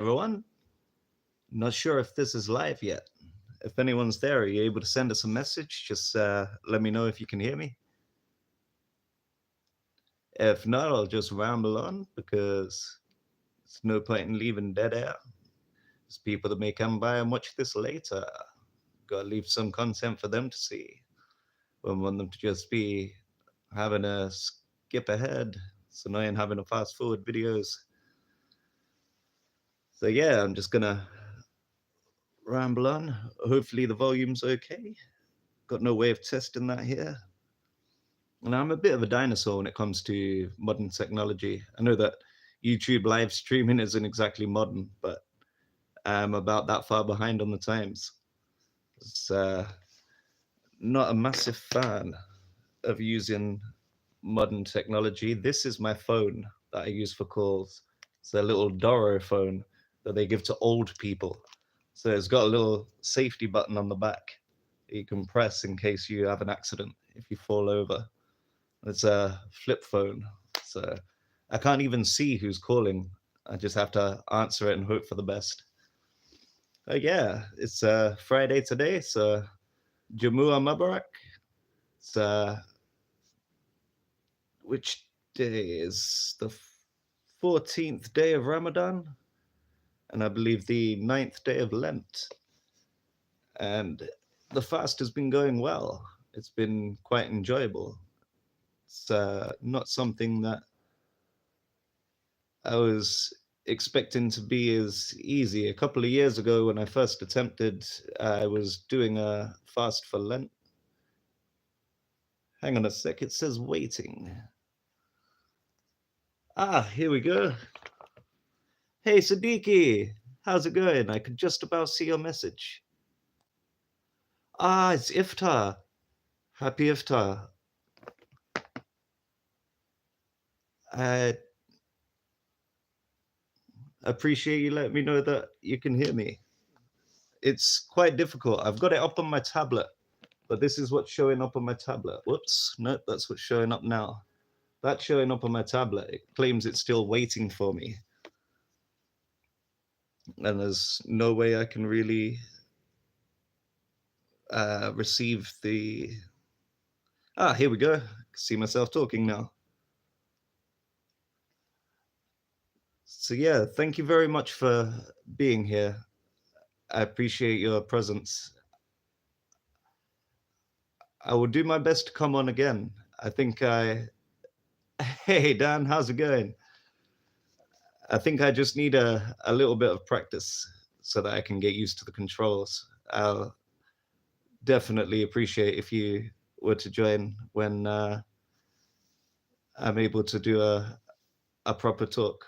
Everyone, not sure if this is live yet. If anyone's there, are you able to send us a message? Just let me know if you can hear me. If not, I'll just ramble on because there's no point in leaving dead air. There's people that may come by and watch this later. Gotta leave some content for them to see. Wouldn't want them to just be having a skip ahead. It's annoying having to fast forward videos. So yeah, I'm just gonna ramble on. Hopefully the volume's okay. Got no way of testing that here. And I'm a bit of a dinosaur when it comes to modern technology. I know that YouTube live streaming isn't exactly modern, but I'm about that far behind on the times. It's not a massive fan of using modern technology. This is my phone that I use for calls. It's a little Doro phone that they give to old people. So it's got a little safety button on the back that you can press in case you have an accident if you fall over. It's a flip phone, so I can't even see who's calling. I just have to answer it and hope for the best. Yeah, it's Friday today, so Jamua Mubarak. It's which day is the 14th day of Ramadan, and I believe the 9th day of Lent. And the fast has been going well. It's been quite enjoyable. It's not something that I was expecting to be as easy. A couple of years ago, when I first attempted, I was doing a fast for Lent. Hang on a sec, it says waiting. Ah, here we go. Hey, Siddiqui, how's it going? I could just about see your message. Ah, it's Iftar. Happy Iftar. I appreciate you letting me know that you can hear me. It's quite difficult. I've got it up on my tablet, but this is what's showing up on my tablet. Whoops, nope, that's what's showing up now. That's showing up on my tablet. It claims it's still waiting for me. And there's no way I can really receive the. Ah, here we go. I can see myself talking now. So, yeah, thank you very much for being here. I appreciate your presence. I will do my best to come on again. I think I. Hey, Dan, how's it going? I think I just need a little bit of practice so that I can get used to the controls. I'll definitely appreciate if you were to join when I'm able to do a proper talk.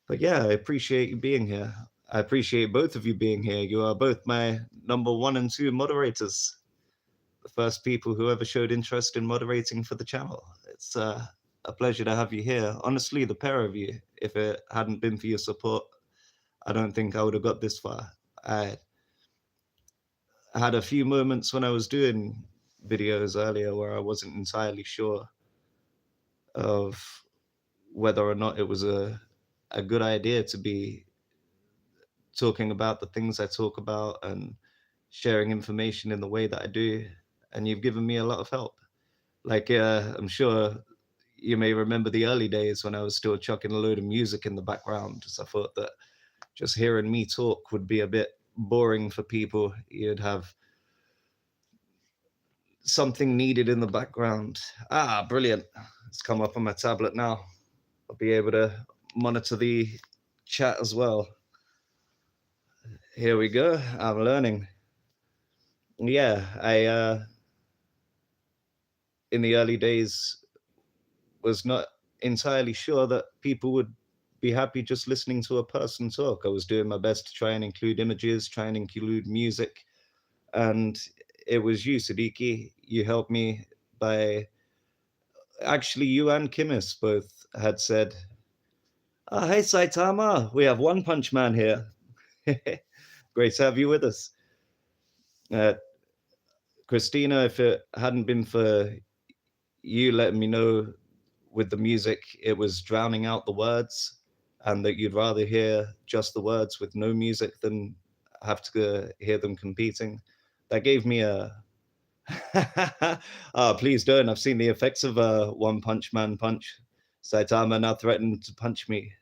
But yeah, I appreciate you being here. I appreciate both of you being here. You are both my number one and two moderators, the first people who ever showed interest in moderating for the channel. It's a pleasure to have you here. Honestly, the pair of you, if it hadn't been for your support, I don't think I would have got this far. I had a few moments when I was doing videos earlier where I wasn't entirely sure of whether or not it was a good idea to be talking about the things I talk about and sharing information in the way that I do. And you've given me a lot of help. Like, I'm sure you may remember the early days when I was still chucking a load of music in the background. So I thought that just hearing me talk would be a bit boring for people. You'd have something needed in the background. Ah, brilliant. It's come up on my tablet now. I'll be able to monitor the chat as well. Here we go. I'm learning. Yeah, I in the early days was not entirely sure that people would be happy just listening to a person talk. I was doing my best to try and include images, try and include music, and it was you, Siddiqui. You helped me by actually you and Kimis both had said, "Oh, hey Saitama, we have One Punch Man here. Great to have you with us." Uh, Christina, if it hadn't been for you letting me know with the music, it was drowning out the words. and that you'd rather hear just the words with no music than have to hear them competing. That gave me a oh, please don't. I've seen the effects of a One Punch Man punch. Saitama now threatened to punch me.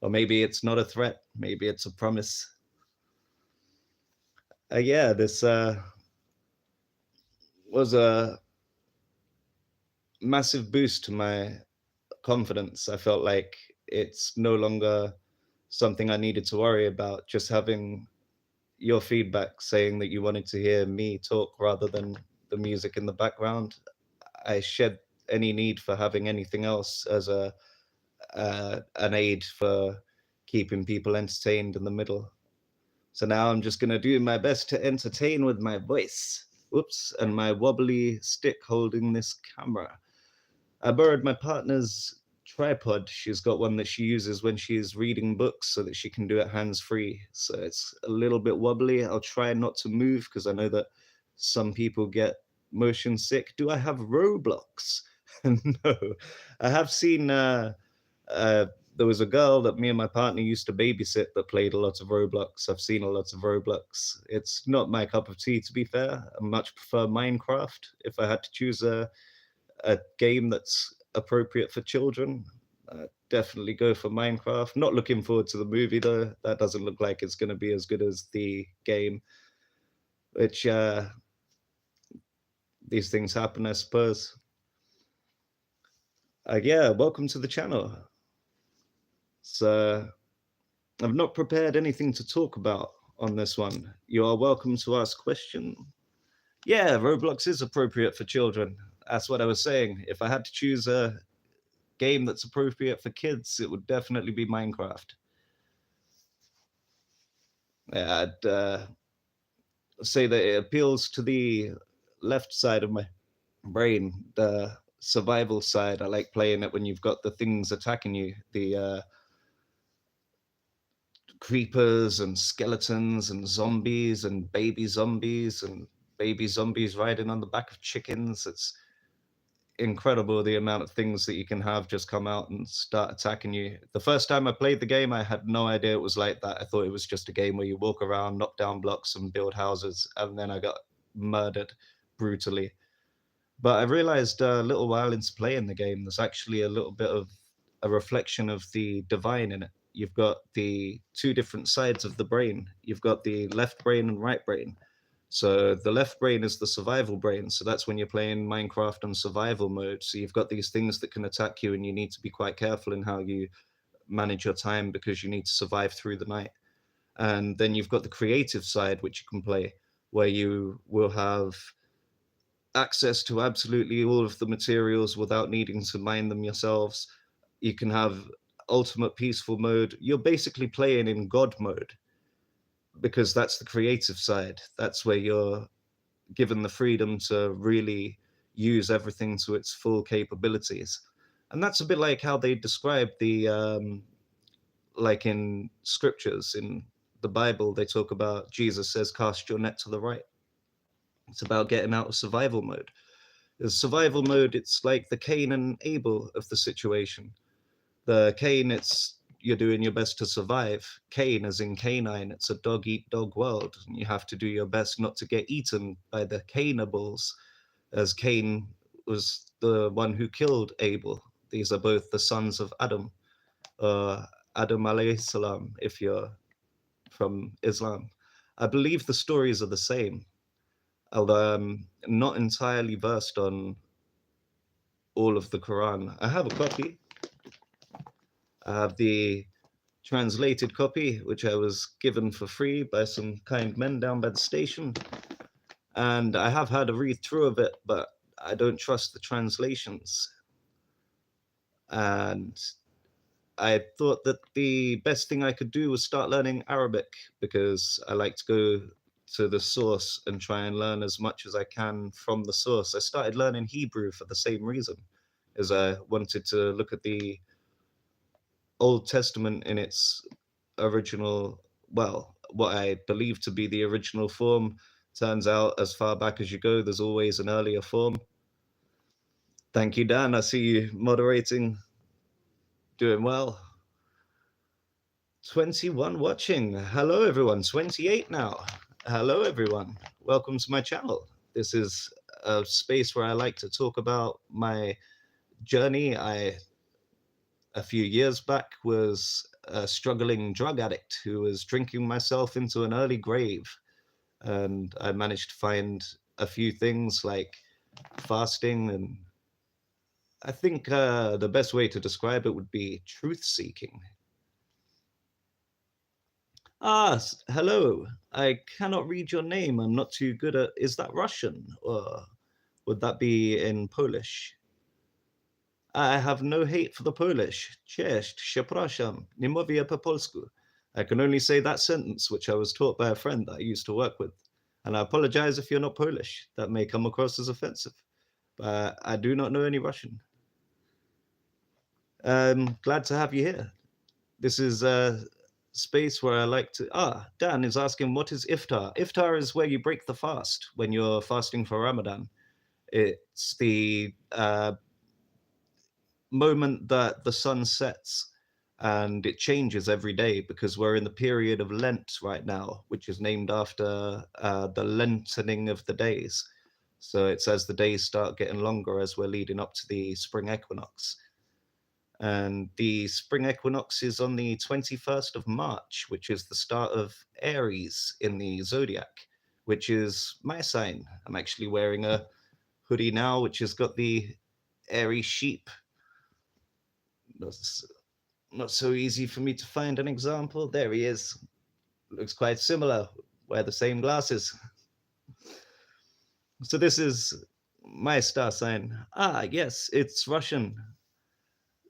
Or maybe it's not a threat. Maybe it's a promise. Yeah, this was a massive boost to my confidence. I felt like it's no longer something I needed to worry about. Just having your feedback saying that you wanted to hear me talk rather than the music in the background, I shed any need for having anything else as a an aid for keeping people entertained in the middle. So now I'm just gonna do my best to entertain with my voice. Oops, and my wobbly stick holding this camera. I borrowed my partner's tripod. She's got one that she uses when she's reading books so that she can do it hands free. So it's a little bit wobbly. I'll try not to move because I know that some people get motion sick. Do I have Roblox? No. I have seen uh, there was a girl that me and my partner used to babysit that played a lot of Roblox. I've seen a lot of Roblox. It's not my cup of tea, to be fair. I much prefer Minecraft. If I had to choose a game that's appropriate for children, definitely go for Minecraft. Not looking forward to the movie though. That doesn't look like it's going to be as good as the game. Which these things happen, I suppose. Yeah, welcome to the channel. So I've not prepared anything to talk about on this one. You are welcome to ask questions. Yeah, Roblox is appropriate for children. That's what I was saying. If I had to choose a game that's appropriate for kids, it would definitely be Minecraft. Yeah, I'd say that it appeals to the left side of my brain, the survival side. I like playing it when you've got the things attacking you, the creepers and skeletons and zombies and baby zombies riding on the back of chickens. It's incredible the amount of things that you can have just come out and start attacking you. The first time I played the game, I had no idea it was like that. I thought it was just a game where you walk around, knock down blocks, and build houses, and then I got murdered brutally. But I realized a little while into playing the game, there's actually a little bit of a reflection of the divine in it. You've got the two different sides of the brain. You've got the left brain and right brain. So the left brain is the survival brain. So that's when you're playing Minecraft on survival mode. So you've got these things that can attack you, and you need to be quite careful in how you manage your time because you need to survive through the night. And then you've got the creative side, which you can play, where you will have access to absolutely all of the materials without needing to mine them yourselves. You can have ultimate peaceful mode. You're basically playing in God mode because that's the creative side. That's where you're given the freedom to really use everything to its full capabilities. And that's a bit like how they describe the, like in scriptures, in the Bible, they talk about Jesus says, cast your net to the right. It's about getting out of survival mode. The survival mode, it's like the Cain and Abel of the situation. The Cain, it's you're doing your best to survive. Cain, as in canine, it's a dog eat dog world. And you have to do your best not to get eaten by the cannibals, as Cain was the one who killed Abel. These are both the sons of Adam, Adam alayhi salam, if you're from Islam. I believe the stories are the same, although I'm not entirely versed on all of the Quran. I have a copy. I have the translated copy, which I was given for free by some kind men down by the station. And I have had a read through of it, but I don't trust the translations. And I thought that the best thing I could do was start learning Arabic because I like to go to the source and try and learn as much as I can from the source. I started learning Hebrew for the same reason, as I wanted to look at the Old Testament in its original, well, what I believe to be the original form. Turns out, as far back as you go, there's always an earlier form. Thank you, Dan. I see you moderating, doing well. 21 watching. Hello, everyone. 28 now. Hello, everyone. Welcome to my channel. This is a space where I like to talk about my journey. A few years back, was a struggling drug addict who was drinking myself into an early grave. And I managed to find a few things like fasting, and I think the best way to describe it would be truth seeking. Hello. I cannot read your name. I'm not too good at. Is that Russian, or would that be in Polish? I have no hate for the Polish. Cześć, przepraszam, nie mówię po polsku. I can only say that sentence, which I was taught by a friend that I used to work with. And I apologize if you're not Polish. That may come across as offensive. But I do not know any Russian. Glad to have you here. This is a space where I like to. Dan is asking, what is iftar? Iftar is where you break the fast when you're fasting for Ramadan. It's the moment that the sun sets, and it changes every day because we're in the period of Lent right now, which is named after the lengthening of the days. So it's as the days start getting longer as we're leading up to the spring equinox. And the spring equinox is on the 21st of March, which is the start of Aries in the zodiac, which is my sign. I'm actually wearing a hoodie now, which has got the Aries sheep. Not so easy for me to find an example. There he is. Looks quite similar. Wear the same glasses. So this is my star sign. Yes, it's Russian.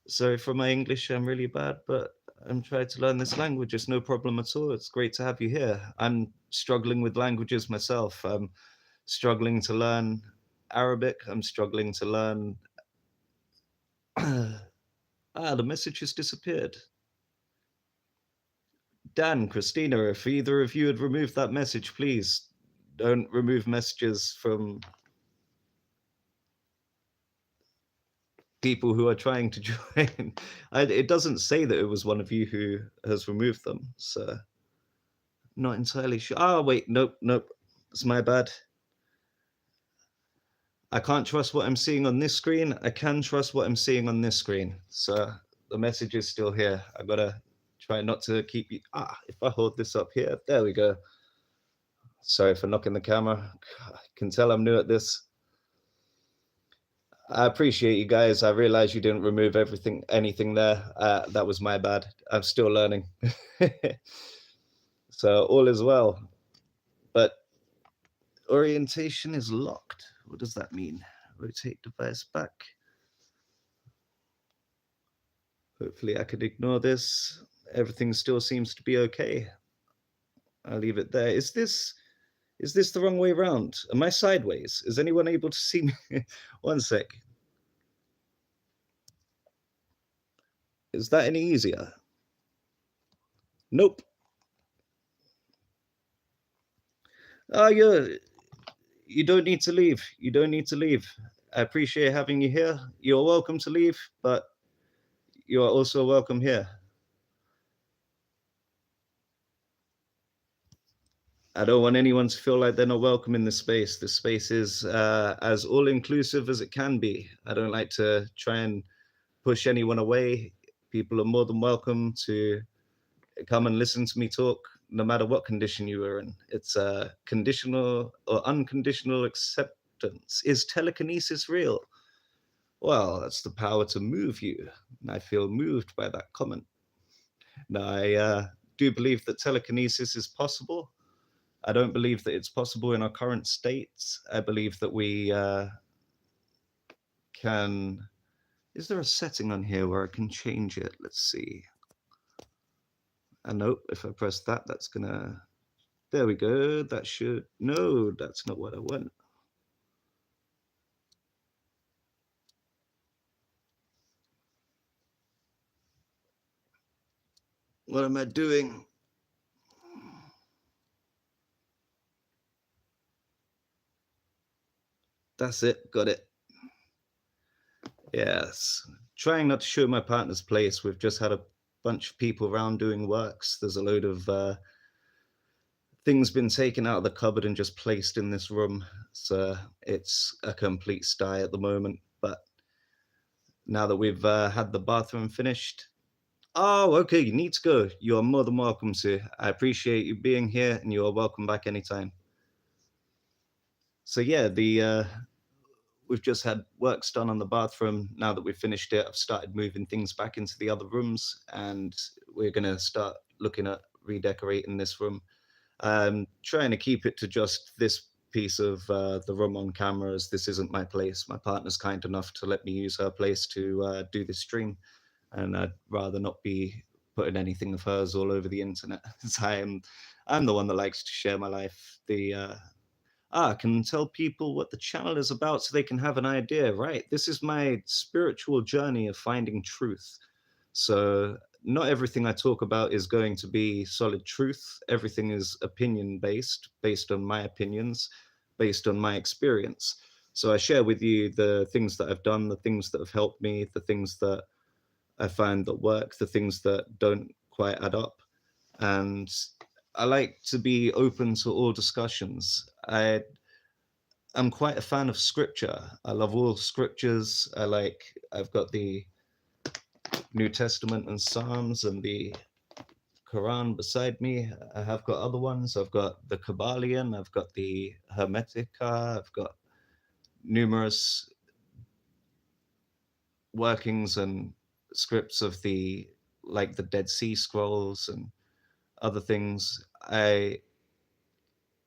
Sorry for my English, I'm really bad, but I'm trying to learn this language. It's no problem at all. It's great to have you here. I'm struggling with languages myself. I'm struggling to learn Arabic. I'm struggling to learn. The message has disappeared. Dan, Christina, if either of you had removed that message, please don't remove messages from people who are trying to join. It doesn't say that it was one of you who has removed them, so not entirely sure. Wait, nope. It's my bad. I can't trust what I'm seeing on this screen. I can trust what I'm seeing on this screen. So the message is still here. I gotta try not to keep you. If I hold this up here, there we go. Sorry for knocking the camera. I can tell I'm new at this. I appreciate you guys. I realize you didn't remove anything there. That was my bad. I'm still learning. So all is well. But orientation is locked. What does that mean? Rotate device back. Hopefully I could ignore this. Everything still seems to be okay. I'll leave it there. Is this the wrong way around? Am I sideways? Is anyone able to see me? One sec. Is that any easier? Nope. You don't need to leave. You don't need to leave. I appreciate having you here. You're welcome to leave, but you are also welcome here. I don't want anyone to feel like they're not welcome in this space. This space is as all-inclusive as it can be. I don't like to try and push anyone away. People are more than welcome to come and listen to me talk, no matter what condition you are in. It's a conditional or unconditional acceptance. Is telekinesis real? Well, that's the power to move you. And I feel moved by that comment. Now, I do believe that telekinesis is possible. I don't believe that it's possible in our current states. I believe that we can. Is there a setting on here where I can change it? Let's see. Nope, if I press that, that's gonna. There we go. That should. No, that's not what I want. What am I doing? That's it. Got it. Yes. Trying not to show my partner's place. We've just had a bunch of people around doing works. There's a load of things been taken out of the cupboard and just placed in this room. So it's a complete sty at the moment. But now that we've had the bathroom finished, oh, okay, you need to go. You are more than welcome to. I appreciate you being here, and you are welcome back anytime. So yeah, the we've just had works done on the bathroom. Now that we've finished it, I've started moving things back into the other rooms, and we're gonna start looking at redecorating this room. Trying to keep it to just this piece of the room on camera, as this isn't my place. My partner's kind enough to let me use her place to do this stream, and I'd rather not be putting anything of hers all over the internet. I'm the one that likes to share my life. I can tell people what the channel is about so they can have an idea, right? This is my spiritual journey of finding truth. So not everything I talk about is going to be solid truth. Everything is opinion based, based on my opinions, based on my experience. So I share with you the things that I've done, the things that have helped me, the things that I find that work, the things that don't quite add up. And I like to be open to all discussions. I'm quite a fan of scripture. I love all scriptures. I've got the New Testament and Psalms and the Quran beside me. I have got other ones. I've got the Kabbalion, I've got the Hermetica, I've got numerous workings and scripts of the Dead Sea Scrolls and other things. I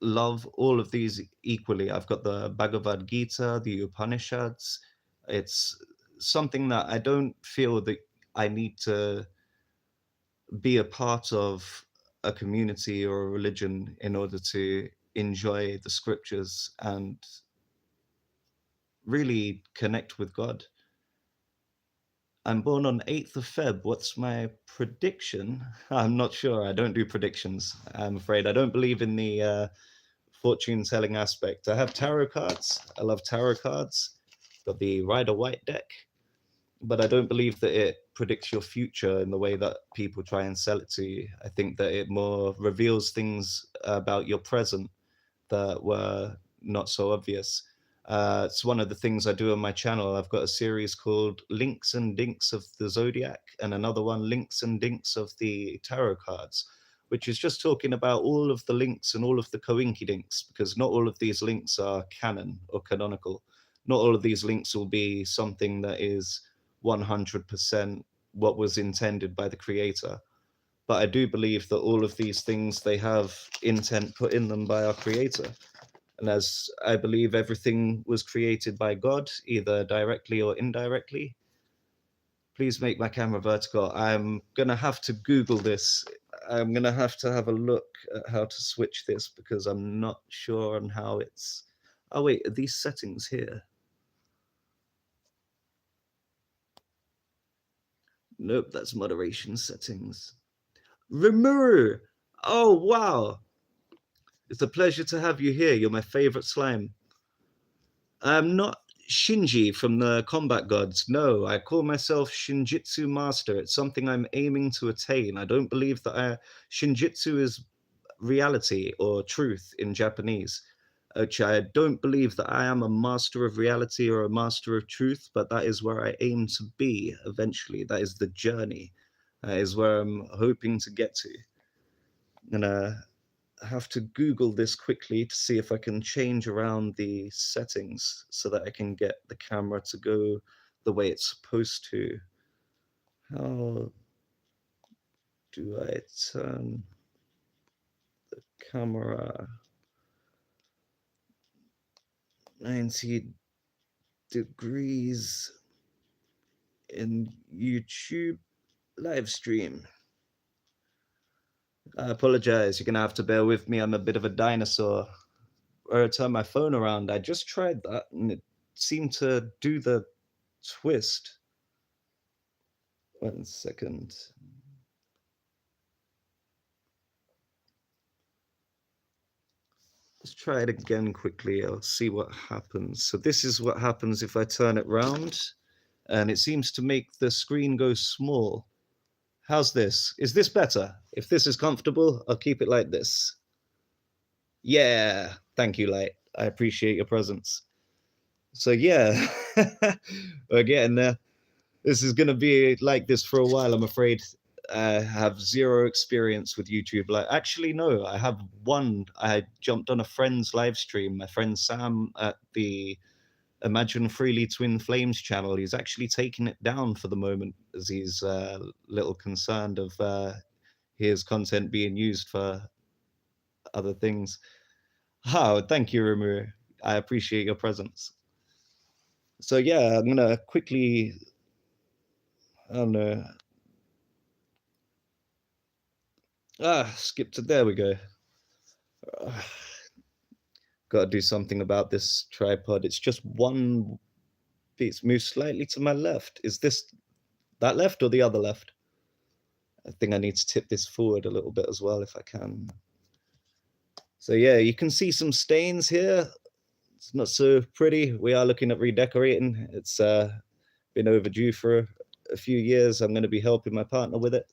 love all of these equally. I've got the Bhagavad Gita, the Upanishads. It's something that I don't feel that I need to be a part of a community or a religion in order to enjoy the scriptures and really connect with God. I'm born on 8th of Feb. What's my prediction? I'm not sure. I don't do predictions, I'm afraid. I don't believe in the fortune telling aspect. I have tarot cards. I love tarot cards. Got the Rider White deck, but I don't believe that it predicts your future in the way that people try and sell it to you. I think that it more reveals things about your present that were not so obvious. It's one of the things I do on my channel. I've got a series called Links and Dinks of the Zodiac, and another one, Links and Dinks of the Tarot Cards, which is just talking about all of the links and all of the coinky dinks, because not all of these links are canon or canonical. Not all of these links will be something that is 100% what was intended by the creator. But I do believe that all of these things, they have intent put in them by our creator. And as I believe everything was created by God, either directly or indirectly, please make my camera vertical. I'm going to have to Google this. I'm going to have a look at how to switch this because I'm not sure on how it's... Oh, wait, are these settings here? Nope, that's moderation settings. Rimuru! Oh, wow! It's a pleasure to have you here. You're my favorite slime. I'm not Shinji from the Combat Gods. No, I call myself Shinjitsu Master. It's something I'm aiming to attain. I don't believe that Shinjitsu is reality or truth in Japanese, which I don't believe that I am a master of reality or a master of truth, but that is where I aim to be eventually. That is the journey. That is where I'm hoping to get to. And I have to Google this quickly to see if I can change around the settings so that I can get the camera to go the way it's supposed to. How do I turn the camera 90 degrees in YouTube live stream? I apologize. You're going to have to bear with me. I'm a bit of a dinosaur. Or I turn my phone around. I just tried that and it seemed to do the twist. 1 second. Let's try it again quickly. I'll see what happens. So this is what happens if I turn it round, and it seems to make the screen go small. How's this? Is this better? If this is comfortable, I'll keep it like this. Yeah, thank you, Light. I appreciate your presence. So yeah, we're getting there. This is gonna be like this for a while, I'm afraid. I have zero experience with YouTube. Like, actually, no, I have one. I jumped on a friend's live stream. My friend Sam at the Imagine Freely Twin Flames channel. He's actually taking it down for the moment, as he's a little concerned of his content being used for other things. Oh, thank you, Rimuru. I appreciate your presence. So yeah, I'm gonna quickly, I don't know. Skip to there we go. Gotta do something about this tripod. It's just one piece. Move slightly to my left. Is this that left or the other left? I think I need to tip this forward a little bit as well if I can. So yeah, you can see some stains here. It's not so pretty. We are looking at redecorating. It's been overdue for a few years. I'm going to be helping my partner with it.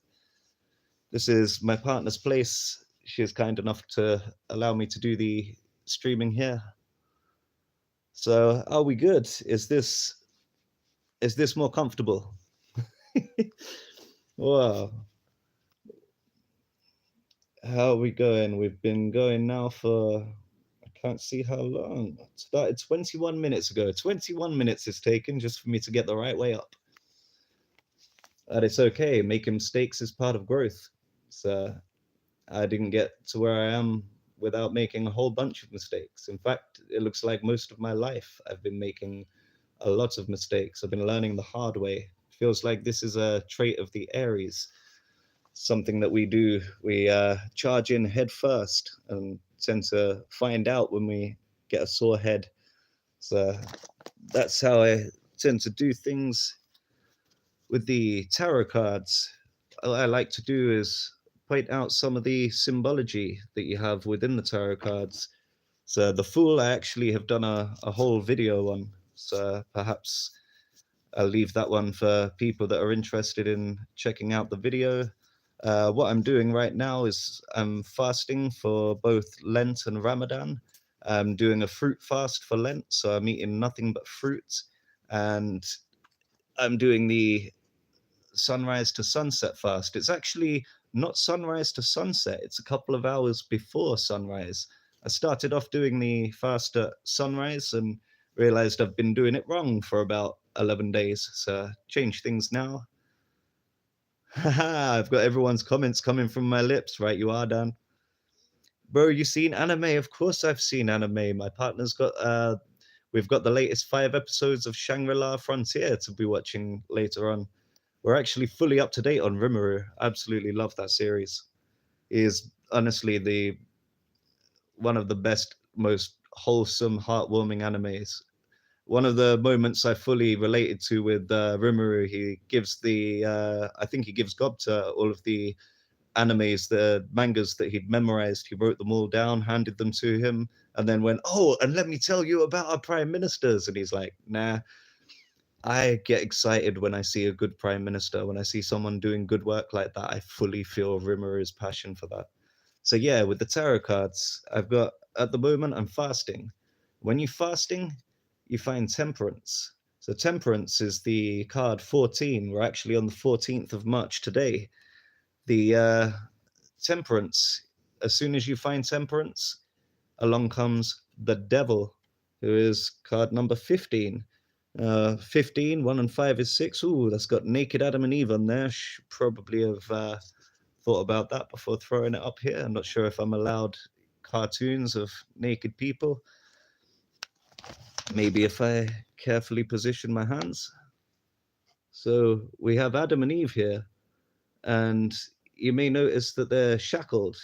This is my partner's place. She is kind enough to allow me to do the streaming here. So are we good? Is this more comfortable? Wow. How are we going? We've been going now for I can't see how long. It started 21 minutes ago. 21 minutes it's taken just for me to get the right way up. And it's okay. Making mistakes is part of growth. So I didn't get to where I am without making a whole bunch of mistakes. In fact, it looks like most of my life I've been making a lot of mistakes. I've been learning the hard way. Feels like this is a trait of the Aries, something that we do. We charge in head first and tend to find out when we get a sore head. So that's how I tend to do things with the tarot cards. What I like to do is point out some of the symbology that you have within the tarot cards. So the Fool, I actually have done a whole video on. So perhaps I'll leave that one for people that are interested in checking out the video. What I'm doing right now is I'm fasting for both Lent and Ramadan. I'm doing a fruit fast for Lent, so I'm eating nothing but fruit. And I'm doing the sunrise to sunset fast. It's actually not sunrise to sunset, it's a couple of hours before sunrise. I started off doing the fast at sunrise and realized I've been doing it wrong for about 11 days. So change things now. Haha, I've got everyone's comments coming from my lips. Right, you are, Dan. Bro, you seen anime? Of course I've seen anime. My partner's got we've got the latest 5 episodes of Shangri-La Frontier to be watching later on. We're actually fully up to date on Rimuru. Absolutely love that series. It is honestly the one of the best, most wholesome, heartwarming animes. One of the moments I fully related to with Rimuru, he gives the I think he gives Gobta all of the animes, the mangas that he'd memorized. He wrote them all down, handed them to him, and then went, "Oh, and let me tell you about our prime ministers." And he's like, "Nah." I get excited when I see a good prime minister. When I see someone doing good work like that, I fully feel Rimmer's passion for that. So yeah, with the tarot cards, I've got at the moment I'm fasting. When you're fasting, you find temperance. So temperance is the card 14. We're actually on the 14th of March today. The temperance, as soon as you find temperance, along comes the devil, who is card number 15. 15, 1 and 5 is 6. Ooh, that's got naked Adam and Eve on there. Should probably have thought about that before throwing it up here. I'm not sure if I'm allowed cartoons of naked people. Maybe if I carefully position my hands. So we have Adam and Eve here, and you may notice that they're shackled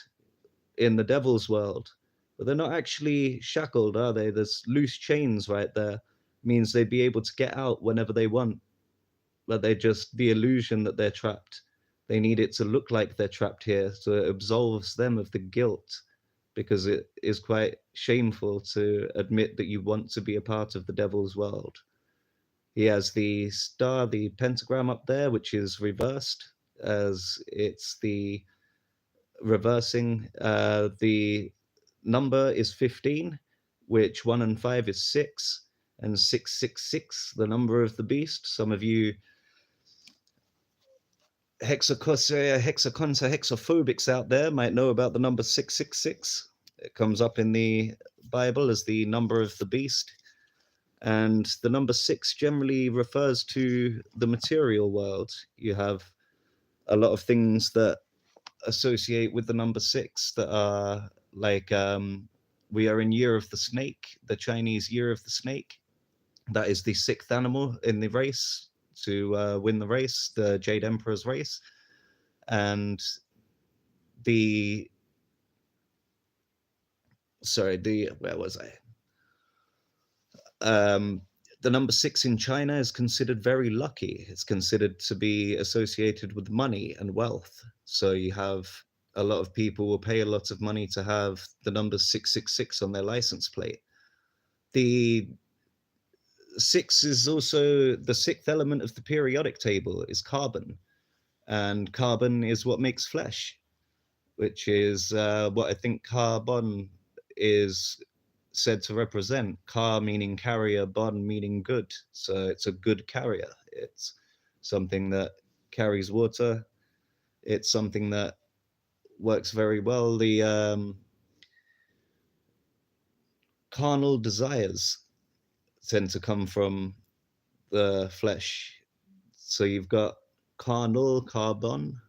in the devil's world, but they're not actually shackled, are they? There's loose chains right there. Means they'd be able to get out whenever they want, but they're just the illusion that they're trapped. They need it to look like they're trapped here, so it absolves them of the guilt, because it is quite shameful to admit that you want to be a part of the devil's world. He has the star, the pentagram up there, which is reversed. as it's the reversing. The number is 15, which 1 and 5 is 6, and 666, the number of the beast. Some of you hexaphobics out there might know about the number 666. It comes up in the Bible as the number of the beast. And the number 6 generally refers to the material world. You have a lot of things that associate with the number 6 that are like, we are in Year of the Snake, the Chinese Year of the Snake. That is the 6th animal in the race to win the race, the Jade Emperor's race. And the where was I? The number 6 in China is considered very lucky. It's considered to be associated with money and wealth. So you have a lot of people will pay a lot of money to have the number 666 on their license plate. The 6 is also the 6th element of the periodic table is carbon, and carbon is what makes flesh, which is what I think carbon is said to represent. Car meaning carrier, bon meaning good. So it's a good carrier. It's something that carries water. It's something that works very well. The carnal desires tend to come from the flesh. So you've got carnal, carbon.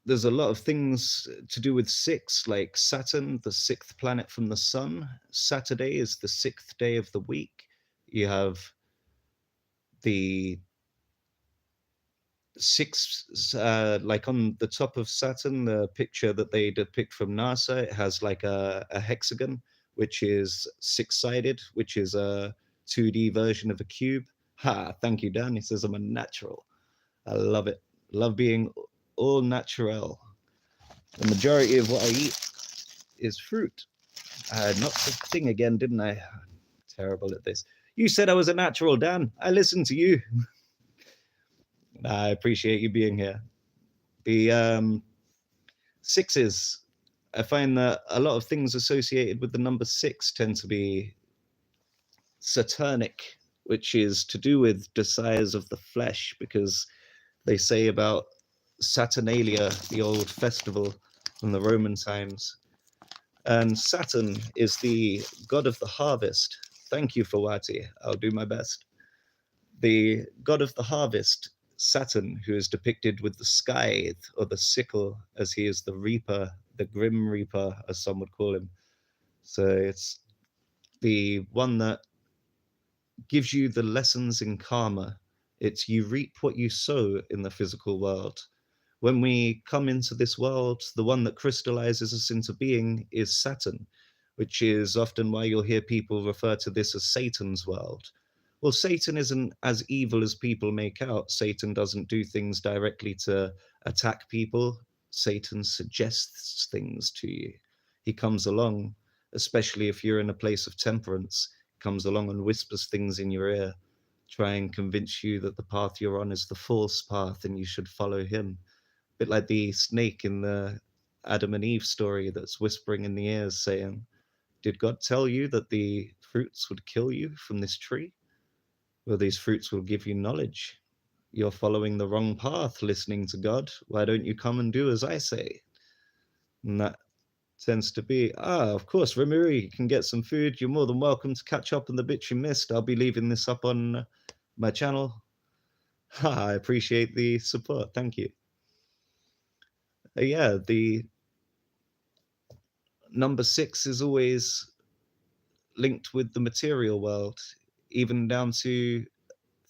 There's a lot of things to do with 6, like Saturn, the 6th planet from the sun. Saturday is the 6th day of the week. You have the 6, like on the top of Saturn, the picture that they depict from NASA, it has like a hexagon, which is 6-sided, which is a 2D version of a cube. Ha, thank you, Dan. He says I'm a natural. I love it. Love being all natural. The majority of what I eat is fruit. Not the thing again, didn't I? Terrible at this. You said I was a natural, Dan. I listened to you. I appreciate you being here. The 6s, I find that a lot of things associated with the number 6 tend to be Saturnic, which is to do with desires of the flesh, because they say about Saturnalia, the old festival from the Roman times. And Saturn is the god of the harvest. Thank you, Fawati. I'll do my best. The god of the harvest, Saturn, who is depicted with the scythe or the sickle, as he is the reaper, the grim reaper, as some would call him. So it's the one that gives you the lessons in karma. It's you reap what you sow in the physical world. When we come into this world, the one that crystallizes us into being is Saturn, which is often why you'll hear people refer to this as Satan's world. Well, Satan isn't as evil as people make out. Satan doesn't do things directly to attack people. Satan suggests things to you. He comes along, especially if you're in a place of temperance, comes along and whispers things in your ear, try and convince you that the path you're on is the false path and you should follow him. A bit like the snake in the Adam and Eve story that's whispering in the ears saying, did God tell you that the fruits would kill you from this tree? Well, these fruits will give you knowledge. You're following the wrong path, listening to God. Why don't you come and do as I say? And that tends to be, of course, Rimuru, you can get some food. You're more than welcome to catch up on the bits you missed. I'll be leaving this up on my channel. I appreciate the support. Thank you. Yeah, the number 6 is always linked with the material world, even down to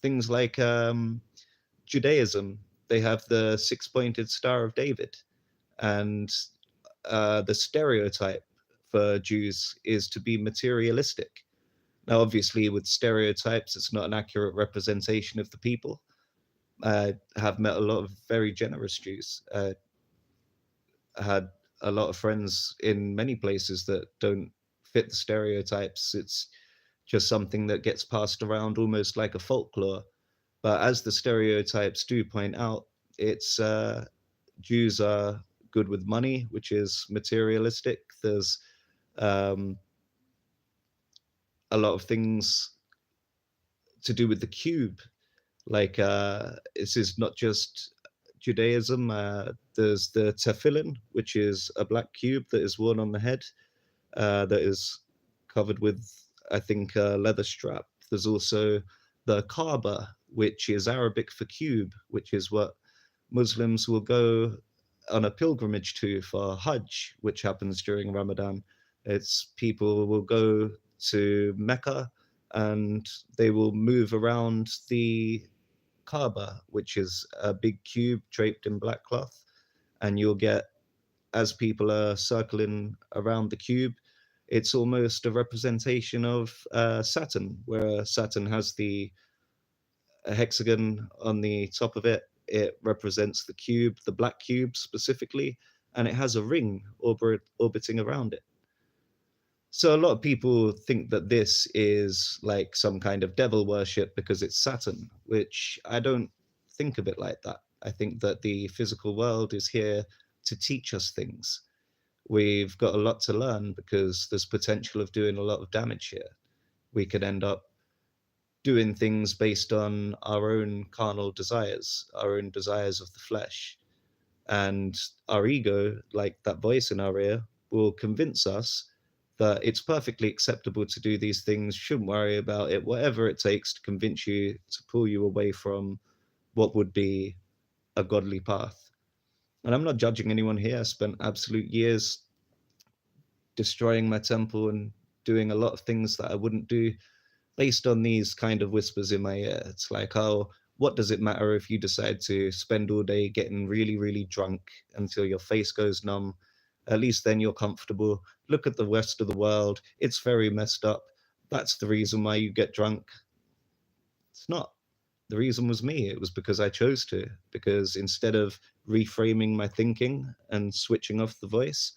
things like Judaism. They have the 6-pointed Star of David, and the stereotype for Jews is to be materialistic. Now, obviously, with stereotypes, it's not an accurate representation of the people. I have met a lot of very generous Jews. I had a lot of friends in many places that don't fit the stereotypes. It's just something that gets passed around almost like a folklore. But as the stereotypes do point out, it's Jews are good with money, which is materialistic. There's um, a lot of things to do with the cube. Like this is not just Judaism. There's the tefillin, which is a black cube that is worn on the head, that is covered with, I think, a leather strap. There's also the Kaaba, which is Arabic for cube, which is what Muslims will go on a pilgrimage to for Hajj, which happens during Ramadan. It's people will go to Mecca and they will move around the Kaaba, which is a big cube draped in black cloth. And you'll get, as people are circling around the cube, it's almost a representation of Saturn, where Saturn has the a hexagon on the top of it. It represents the cube, the black cube specifically, and it has a ring orbiting around it. So a lot of people think that this is like some kind of devil worship because it's Saturn, which I don't think of it like that. I think that the physical world is here to teach us things. We've got a lot to learn because there's potential of doing a lot of damage here. We could end up doing things based on our own carnal desires, our own desires of the flesh. And our ego, like that voice in our ear, will convince us that it's perfectly acceptable to do these things, shouldn't worry about it, whatever it takes to convince you to pull you away from what would be a godly path. And I'm not judging anyone here. I spent absolute years destroying my temple and doing a lot of things that I wouldn't do based on these kind of whispers in my ear. It's like, oh, what does it matter if you decide to spend all day getting really, really drunk until your face goes numb? At least then you're comfortable. Look at the rest of the world. It's very messed up. That's the reason why you get drunk. It's not. The reason was me. It was because I chose to. Because instead of reframing my thinking and switching off the voice,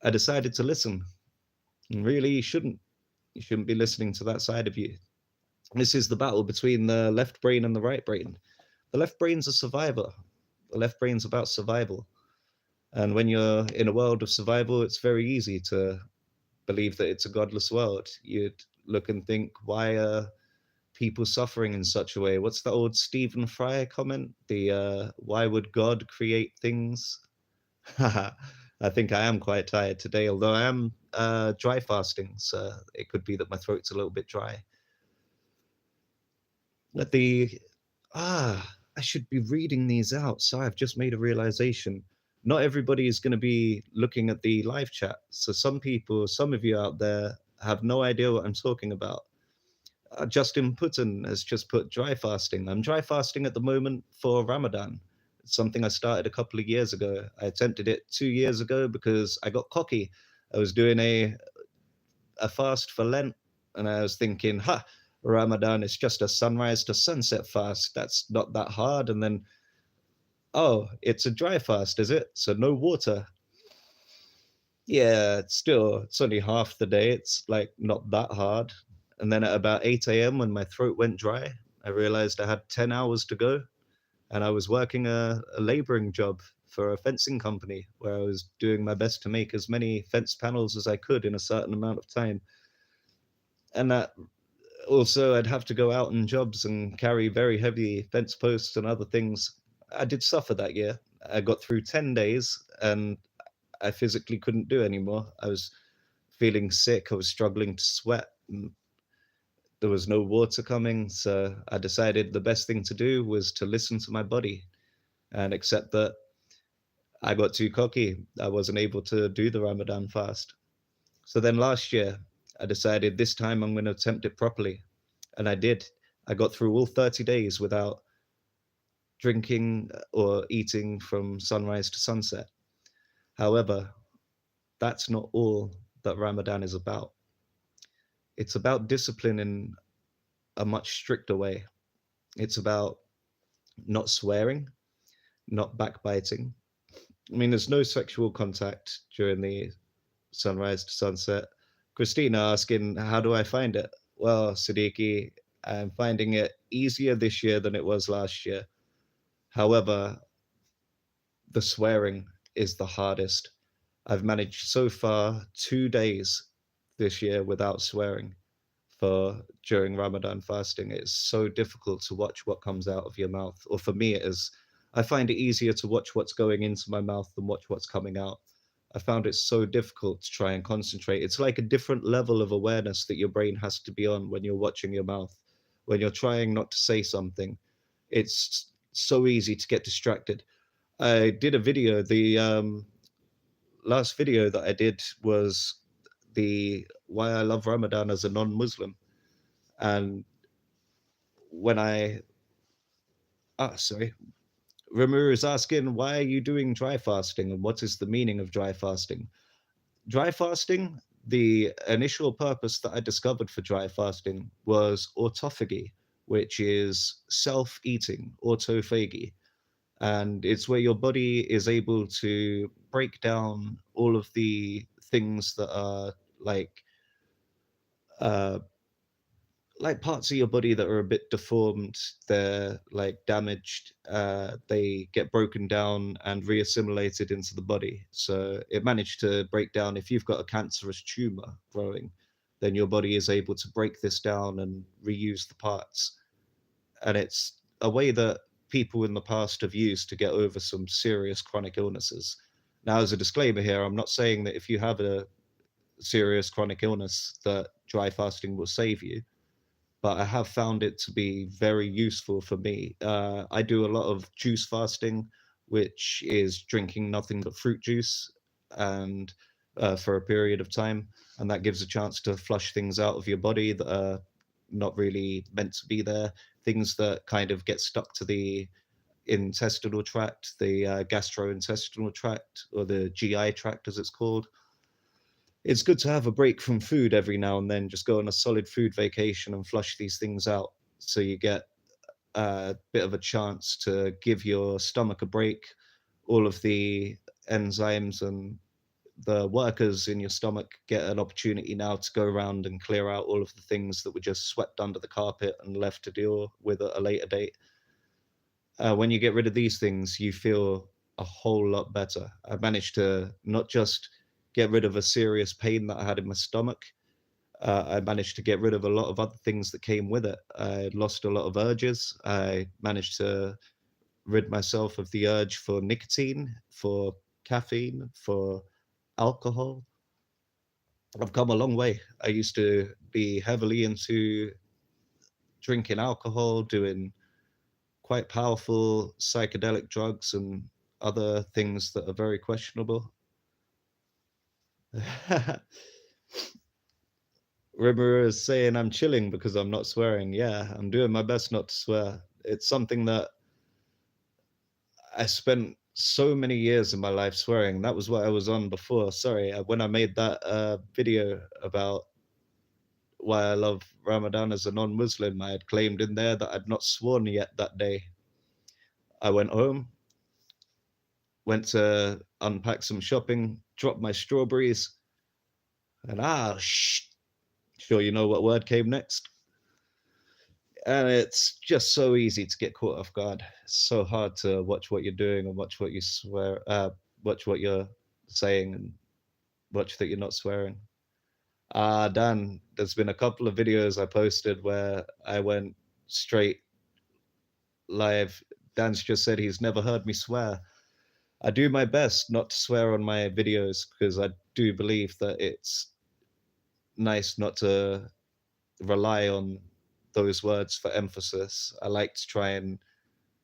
I decided to listen. And really, you shouldn't. You shouldn't be listening to that side of you. This is the battle between the left brain and the right brain. The left brain's a survivor. The left brain's about survival. And when you're in a world of survival, it's very easy to believe that it's a godless world. You'd look and think, why are people suffering in such a way? What's the old Stephen Fry comment? The why would God create things? I think I am quite tired today, although I am dry fasting, so it could be that my throat's a little bit dry. Let the I should be reading these out. So I've just made a realization. Not everybody is going to be looking at the live chat. So some people, some of you out there have no idea what I'm talking about. Justin Putin has just put dry fasting. I'm dry fasting at the moment for Ramadan. It's something I started a couple of years ago. I attempted it 2 years ago because I got cocky. I was doing a fast for Lent, and I was thinking, Ramadan is just a sunrise to sunset fast. That's not that hard. And then, oh, it's a dry fast, is it? So no water. Yeah, it's only half the day. It's like not that hard. And then at about 8 a.m., when my throat went dry, I realized I had 10 hours to go. And I was working a laboring job for a fencing company where I was doing my best to make as many fence panels as I could in a certain amount of time. And that also, I'd have to go out on jobs and carry very heavy fence posts and other things. I did suffer that year. I got through 10 days and I physically couldn't do anymore. I was feeling sick. I was struggling to sweat. And there was no water coming. So I decided the best thing to do was to listen to my body and accept that I got too cocky. I wasn't able to do the Ramadan fast. So then last year, I decided this time I'm going to attempt it properly. And I did. I got through all 30 days without drinking or eating from sunrise to sunset. However, that's not all that Ramadan is about. It's about discipline in a much stricter way. It's about not swearing, not backbiting. I mean, there's no sexual contact during the sunrise to sunset. Christina asking, how do I find it? Well, Siddiqui, I'm finding it easier this year than it was last year. However, the swearing is the hardest. I've managed so far 2 days this year without swearing for during Ramadan fasting. It's so difficult to watch what comes out of your mouth, or for me, it is. I find it easier to watch what's going into my mouth than watch what's coming out. I found it so difficult to try and concentrate. It's like a different level of awareness that your brain has to be on when you're watching your mouth. When you're trying not to say something, it's so easy to get distracted. I did a video. The last video that I did was the why I love Ramadan as a non-Muslim. And when I sorry, Ramur is asking, why are you doing dry fasting and what is the meaning of dry fasting? Dry fasting, the initial purpose that I discovered for dry fasting was autophagy, which is self-eating, autophagy. And it's where your body is able to break down all of the things that are uh, like parts of your body that are a bit deformed, they're like damaged, they get broken down and reassimilated into the body. So it managed to break down. If you've got a cancerous tumor growing, then your body is able to break this down and reuse the parts. And it's a way that people in the past have used to get over some serious chronic illnesses. Now, as a disclaimer here, I'm not saying that if you have a serious chronic illness that dry fasting will save you, but I have found it to be very useful for me. I do a lot of juice fasting, which is drinking nothing but fruit juice, and for a period of time, and that gives a chance to flush things out of your body that are not really meant to be there. Things that kind of get stuck to the intestinal tract, the gastrointestinal tract, or the GI tract, as it's called. It's good to have a break from food every now and then, just go on a solid food vacation and flush these things out so you get a bit of a chance to give your stomach a break. All of the enzymes and the workers in your stomach get an opportunity now to go around and clear out all of the things that were just swept under the carpet and left to deal with at a later date. When you get rid of these things, you feel a whole lot better. I managed to not just get rid of a serious pain that I had in my stomach, I managed to get rid of a lot of other things that came with it. I lost a lot of urges. I managed to rid myself of the urge for nicotine, for caffeine, for alcohol. I've come a long way. I used to be heavily into drinking alcohol, doing quite powerful psychedelic drugs and other things that are very questionable. Rimmer is saying I'm chilling because I'm not swearing. Yeah, I'm doing my best not to swear. It's something that I spent so many years in my life swearing. That was what I was on before. Sorry, when I made that video about why I love Ramadan as a non-Muslim, I had claimed in there that I'd not sworn yet that day. I went home, went to unpack some shopping, dropped my strawberries, and sure you know what word came next? And it's just so easy to get caught off guard. It's so hard to watch what you're doing and watch what you swear, watch what you're saying, and watch that you're not swearing. Dan, there's been a couple of videos I posted where I went straight live. Dan's just said he's never heard me swear. I do my best not to swear on my videos because I do believe that it's nice not to rely on those words for emphasis. I like to try and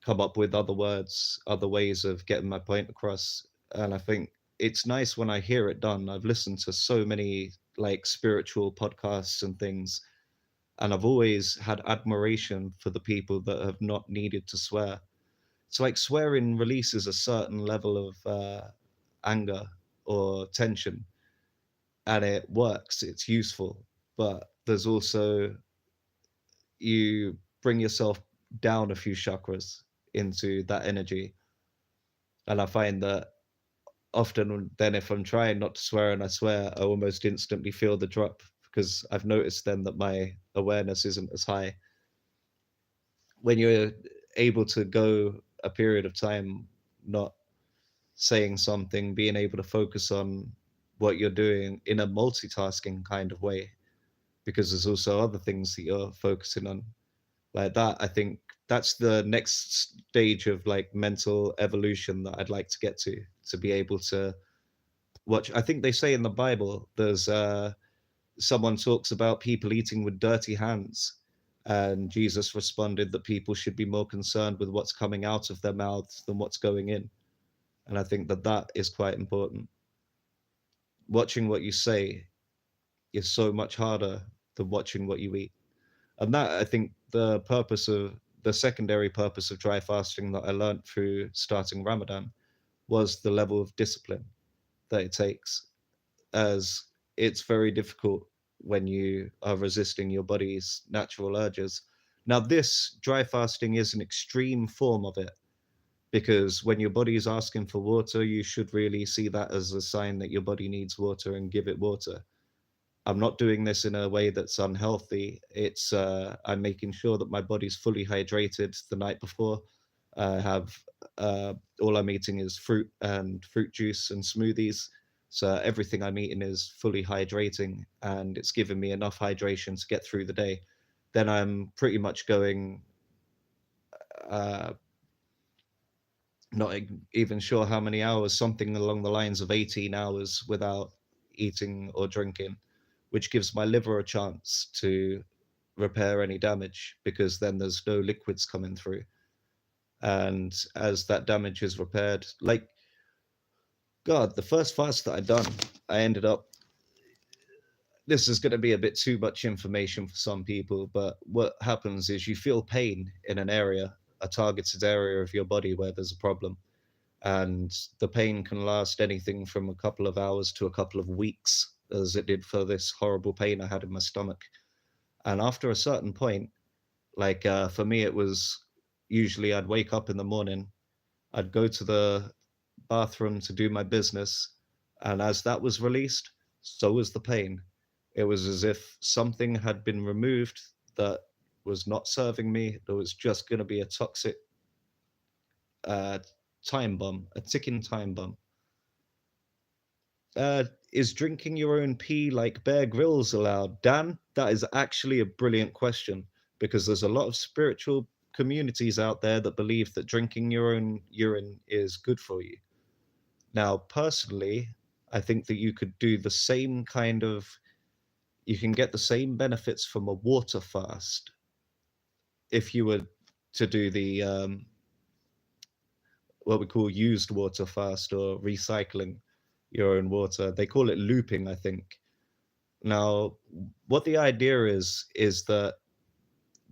come up with other words, other ways of getting my point across. And I think it's nice when I hear it done. I've listened to so many like spiritual podcasts and things, and I've always had admiration for the people that have not needed to swear. It's like swearing releases a certain level of anger or tension, and it works, it's useful. But there's also, you bring yourself down a few chakras into that energy. And I find that often then if I'm trying not to swear and I swear, I almost instantly feel the drop because I've noticed then that my awareness isn't as high. when you're able to go a period of time not saying something, being able to focus on what you're doing in a multitasking kind of way, because there's also other things that you're focusing on like that. I think that's the next stage of like mental evolution that I'd like to get to be able to watch. I think they say in the Bible, there's someone talks about people eating with dirty hands. And Jesus responded that people should be more concerned with what's coming out of their mouths than what's going in. And I think that that is quite important. Watching what you say is so much harder than watching what you eat. And that, I think, the secondary purpose of dry fasting that I learned through starting Ramadan was the level of discipline that it takes, as it's very difficult when you are resisting your body's natural urges. Now, this dry fasting is an extreme form of it, because when your body is asking for water, you should really see that as a sign that your body needs water and give it water. I'm not doing this in a way that's unhealthy. It's I'm making sure that my body's fully hydrated the night before. I have all I'm eating is fruit and fruit juice and smoothies. So everything I'm eating is fully hydrating, and it's giving me enough hydration to get through the day. Then I'm pretty much going uh, not even sure how many hours, something along the lines of 18 hours without eating or drinking, which gives my liver a chance to repair any damage, because then there's no liquids coming through. And as that damage is repaired, like, God, the first fast that I done, I ended up, this is going to be a bit too much information for some people, but what happens is you feel pain in an area, a targeted area of your body where there's a problem. And the pain can last anything from a couple of hours to a couple of weeks, as it did for this horrible pain I had in my stomach. And after a certain point, like for me, it was usually I'd wake up in the morning, I'd go to the bathroom to do my business, and as that was released, so was the pain. It was as if something had been removed that was not serving me. There was just going to be a toxic uh, time bomb, a ticking time bomb. Is drinking your own pee like Bear Grylls allowed? Dan, that is actually a brilliant question, because there's a lot of spiritual communities out there that believe that drinking your own urine is good for you. Now, personally, I think that you could do the same kind of, you can get the same benefits from a water fast if you were to do the what we call used water fast, or recycling your own water. They call it looping, I think. Now, what the idea is that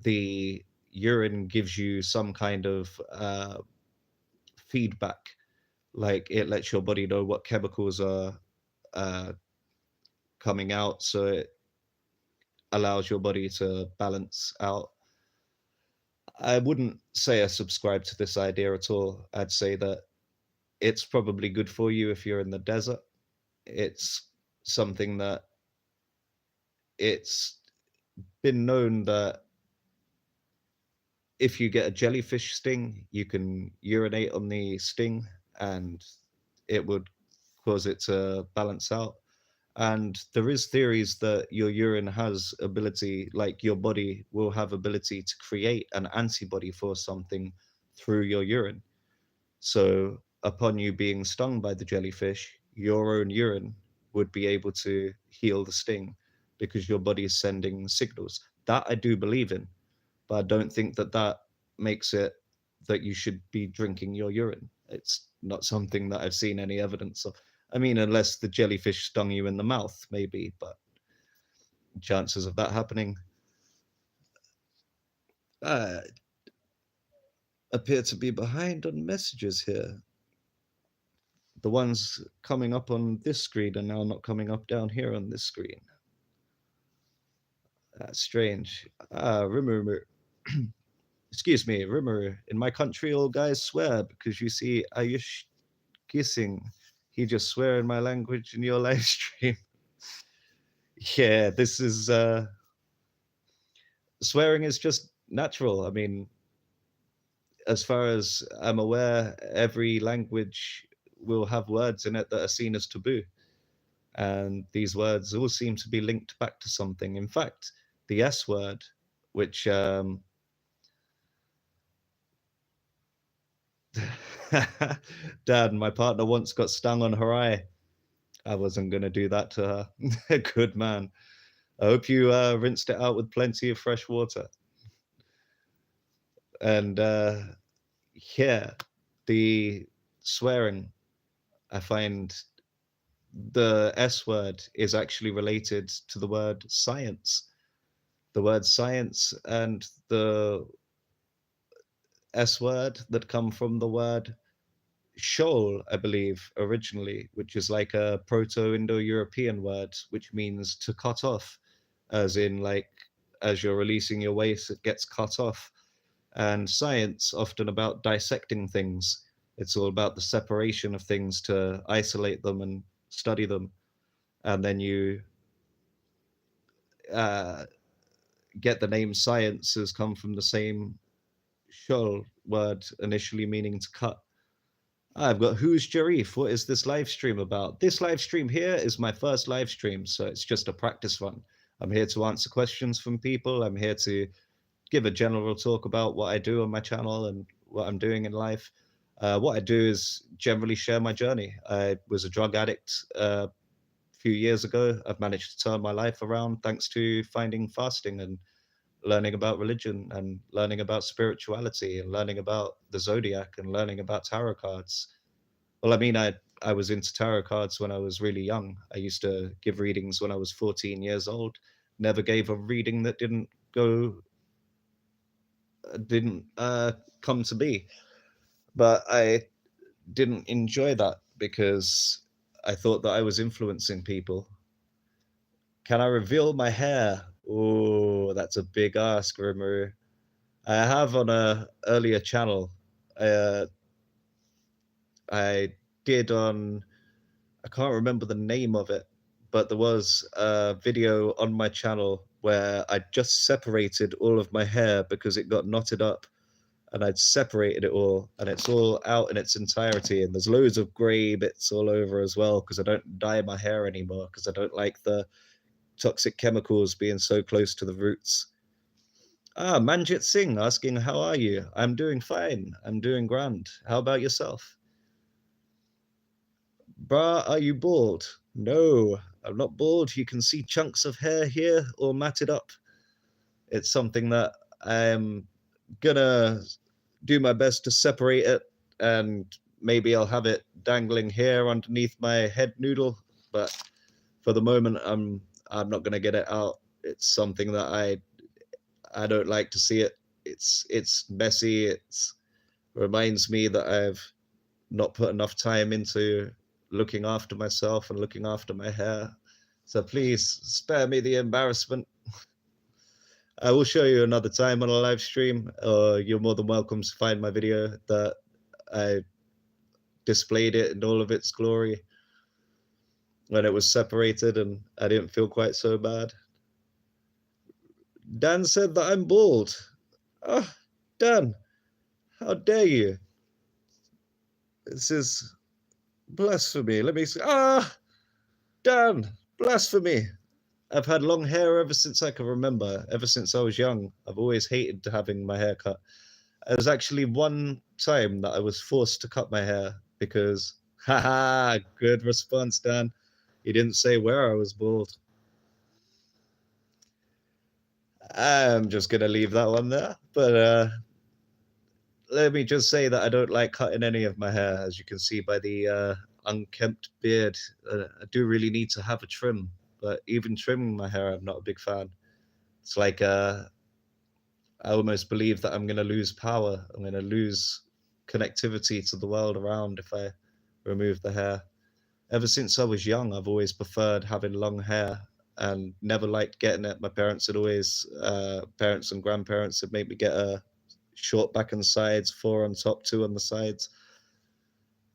the urine gives you some kind of feedback, like it lets your body know what chemicals are uh, coming out, so it allows your body to balance out. I wouldn't say I subscribe to this idea at all. I'd say that it's probably good for you if you're in the desert. It's something that it's been known that if you get a jellyfish sting, you can urinate on the sting and it would cause it to balance out. And there is theories that your urine has ability, like your body will have ability to create an antibody for something through your urine. So upon you being stung by the jellyfish, your own urine would be able to heal the sting, because your body is sending signals. That I do believe in, but I don't think that that makes it that you should be drinking your urine. It's not something that I've seen any evidence of. I mean, unless the jellyfish stung you in the mouth, maybe, but chances of that happening uh, appear to be behind on messages here. The ones coming up on this screen are now not coming up down here on this screen. That's strange. Remember, excuse me, remember, in my country, all guys swear, because you see, Ayush kissing. He just swear in my language in your live stream. Yeah, this is swearing is just natural. I mean, as far as I'm aware, every language will have words in it that are seen as taboo. And these words all seem to be linked back to something. In fact, the S word, which Dad, my partner once got stung on her eye. I wasn't gonna do that to her. Good man. I hope you rinsed it out with plenty of fresh water. And yeah, the swearing, I find the S word is actually related to the word science. The word science and the S word that come from the word shoal, I believe, originally, which is like a Proto-Indo-European word, which means to cut off, as in like as you're releasing your waste, it gets cut off. And science, often about dissecting things. It's all about the separation of things to isolate them and study them. And then you uh, get the name science has come from the same shul word, initially meaning to cut. I've got Who's Jarif? What is this live stream about? This live stream here is my first live stream, so it's just a practice run. I'm here to answer questions from people. I'm here to give a general talk about what I do on my channel and what I'm doing in life. What I do is generally share my journey. I was a drug addict a few years ago. I've managed to turn my life around thanks to finding fasting and learning about religion and learning about spirituality and learning about the zodiac and learning about tarot cards. Well, I mean, I was into tarot cards when I was really young. I used to give readings when I was 14 years old. Never gave a reading that didn't come to be. But I didn't enjoy that because I thought that I was influencing people. Can I reveal my hair? Oh, that's a big ask, Rimuru. I have on a earlier channel. Uh, I did on I can't remember the name of it, but there was a video on my channel where I just separated all of my hair because it got knotted up and I'd separated it all and it's all out in its entirety and there's loads of gray bits all over as well because I don't dye my hair anymore because I don't like the toxic chemicals being so close to the roots. Ah, Manjit Singh asking, how are you? I'm doing fine. I'm doing grand. How about yourself? Bruh, are you bald? No, I'm not bald. You can see chunks of hair here all matted up. It's something that I'm gonna do my best to separate it, and maybe I'll have it dangling here underneath my head noodle. But for the moment, I'm not gonna get it out. It's something that I don't like to see it. It's messy. It's reminds me that I've not put enough time into looking after myself and looking after my hair. So please spare me the embarrassment. I will show you another time on a live stream. You're more than welcome to find my video that I displayed it in all of its glory when it was separated and I didn't feel quite so bad. Dan said that I'm bald. Ah, Dan, how dare you? This is blasphemy. Let me see. Ah, Dan, blasphemy. I've had long hair ever since I can remember, ever since I was young. I've always hated having my hair cut. There was actually one time that I was forced to cut my hair because, haha, good response, Dan. He didn't say where I was bald. I'm just going to leave that one there. But let me just say that I don't like cutting any of my hair, as you can see by the unkempt beard. I do really need to have a trim, but even trimming my hair, I'm not a big fan. It's like I almost believe that I'm going to lose power. I'm going to lose connectivity to the world around if I remove the hair. Ever since I was young, I've always preferred having long hair and never liked getting it. My parents had always, parents and grandparents had made me get a short back and sides, four on top, two on the sides.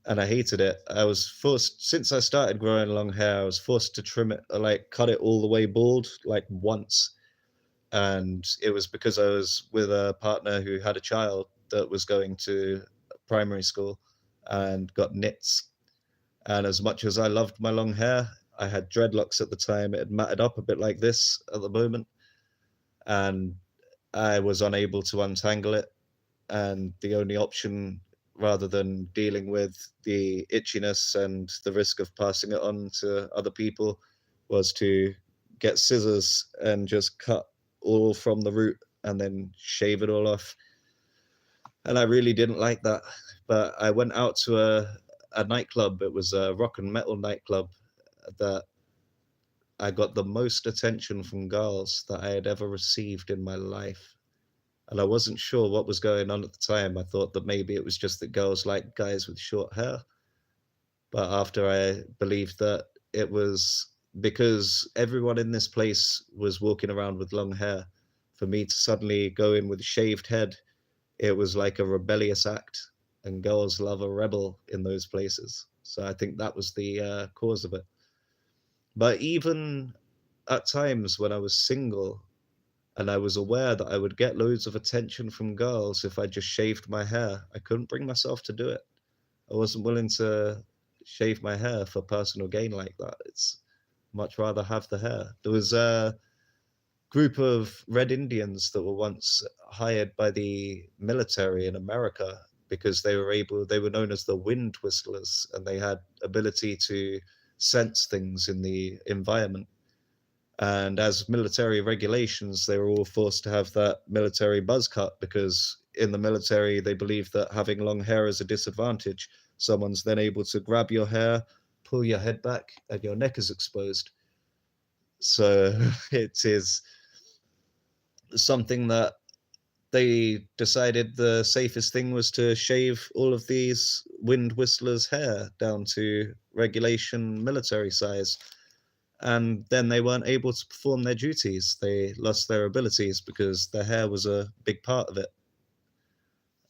And I hated it. I was forced, since I started growing long hair, I was forced to trim it, like cut it all the way bald, like once. And it was because I was with a partner who had a child. that was going to primary school and got nits. And as much as I loved my long hair, I had dreadlocks at the time. It had matted up a bit like this at the moment, and I was unable to untangle it. And the only option, rather than dealing with the itchiness and the risk of passing it on to other people, was to get scissors and just cut all from the root and then shave it all off. And I really didn't like that. But I went out to a nightclub. It was a rock and metal nightclub that I got the most attention from girls that I had ever received in my life. And I wasn't sure what was going on at the time. I thought that maybe it was just that girls like guys with short hair. But after I believed that it was because everyone in this place was walking around with long hair, for me to suddenly go in with a shaved head, it was like a rebellious act. And girls love a rebel in those places. So I think that was the cause of it. But even at times when I was single, and I was aware that I would get loads of attention from girls if I just shaved my hair, I couldn't bring myself to do it. I wasn't willing to shave my hair for personal gain like that. It's much rather have the hair. There was a group of Red Indians that were once hired by the military in America because they were known as the wind whistlers, and they had ability to sense things in the environment. And as military regulations, they were all forced to have that military buzz cut because in the military, they believe that having long hair is a disadvantage. Someone's then able to grab your hair, pull your head back, and your neck is exposed. So it is something that they decided the safest thing was to shave all of these wind whistlers' hair down to regulation military size. And then they weren't able to perform their duties. They lost their abilities because their hair was a big part of it.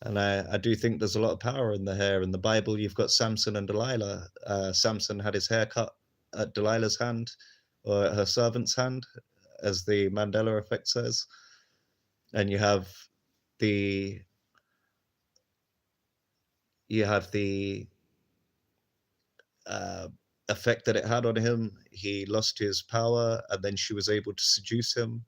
And I do think there's a lot of power in the hair. In the Bible, you've got Samson and Delilah. Samson had his hair cut at Delilah's hand or at her servant's hand, as the Mandela effect says. And the you have the uh, effect that it had on him. He lost his power, and then she was able to seduce him.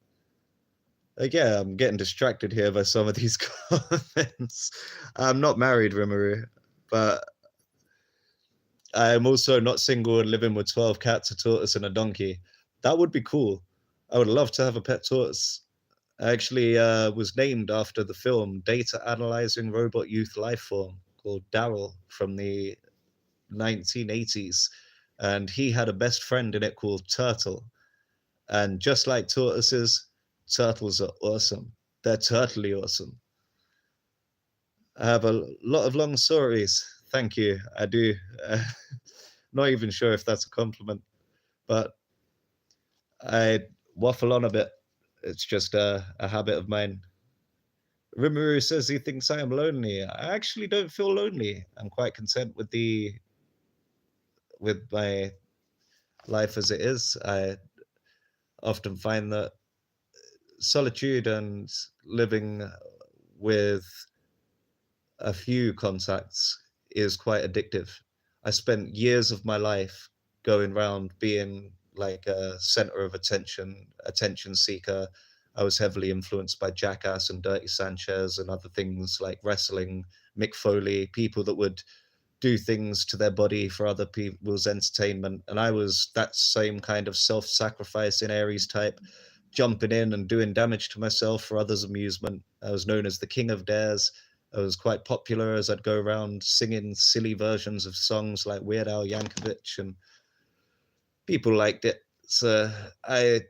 Yeah, I'm getting distracted here by some of these comments. I'm not married, Rimuru, but I'm also not single and living with 12 cats, a tortoise, and a donkey. That would be cool. I would love to have a pet tortoise. I actually was named after the film Data Analyzing Robot Youth Lifeform called Daryl from the 1980s. And he had a best friend in it called Turtle. And just like tortoises, turtles are awesome. They're totally awesome. I have a lot of long stories. Thank you. I do. Not even sure if that's a compliment, but I waffle on a bit. It's just a habit of mine. Rimuru says he thinks I am lonely. I actually don't feel lonely. I'm quite content with my life as it is. I often find that solitude and living with a few contacts is quite addictive. I spent years of my life going around being like a center of attention seeker. I was heavily influenced by Jackass and Dirty Sanchez and other things like wrestling, Mick Foley, people that would do things to their body for other people's entertainment. And I was that same kind of self-sacrificing Aries type, jumping in and doing damage to myself for others' amusement. I was known as the King of Dares. I was quite popular as I'd go around singing silly versions of songs like Weird Al Yankovic, and people liked it. So I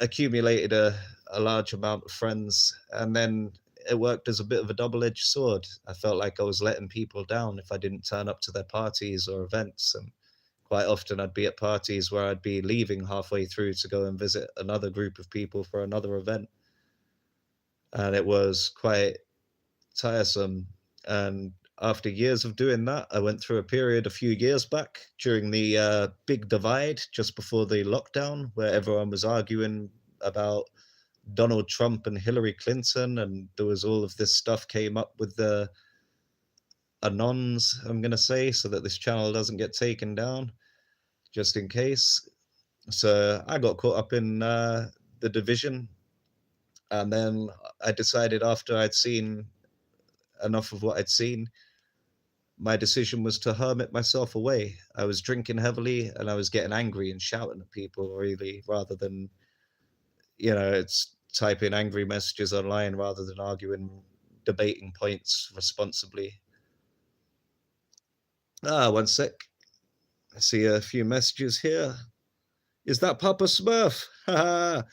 accumulated a large amount of friends, and then it worked as a bit of a double-edged sword. I felt like I was letting people down if I didn't turn up to their parties or events, and quite often I'd be at parties where I'd be leaving halfway through to go and visit another group of people for another event. And it was quite tiresome. And after years of doing that, I went through a period a few years back during the big divide just before the lockdown, where everyone was arguing about Donald Trump and Hillary Clinton, and there was all of this stuff came up with the anons, I'm gonna say, so that this channel doesn't get taken down, just in case. So I got caught up in the division, and then I decided after I'd seen enough of what I'd seen, my decision was to hermit myself away. I was drinking heavily and I was getting angry and shouting at people, really, rather than, it's typing angry messages online rather than arguing, debating points responsibly. One sec. I see a few messages here. Is that Papa Smurf? Haha.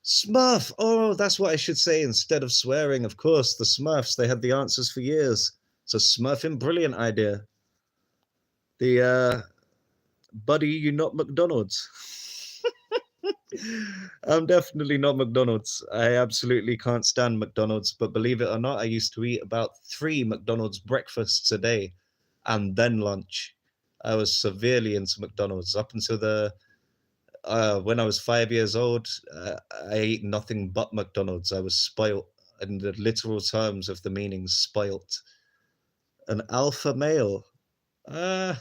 Smurf! Oh, that's what I should say instead of swearing. Of course, the Smurfs, they had the answers for years. It's a smurfing brilliant idea. The buddy, you not McDonald's. I'm definitely not McDonald's. I absolutely can't stand McDonald's, but believe it or not, I used to eat about 3 McDonald's breakfasts a day and then lunch. I was severely into McDonald's up until the when I was 5 years old. I ate nothing but McDonald's. I was spoilt in the literal terms of the meaning spoilt. An alpha male. Uh,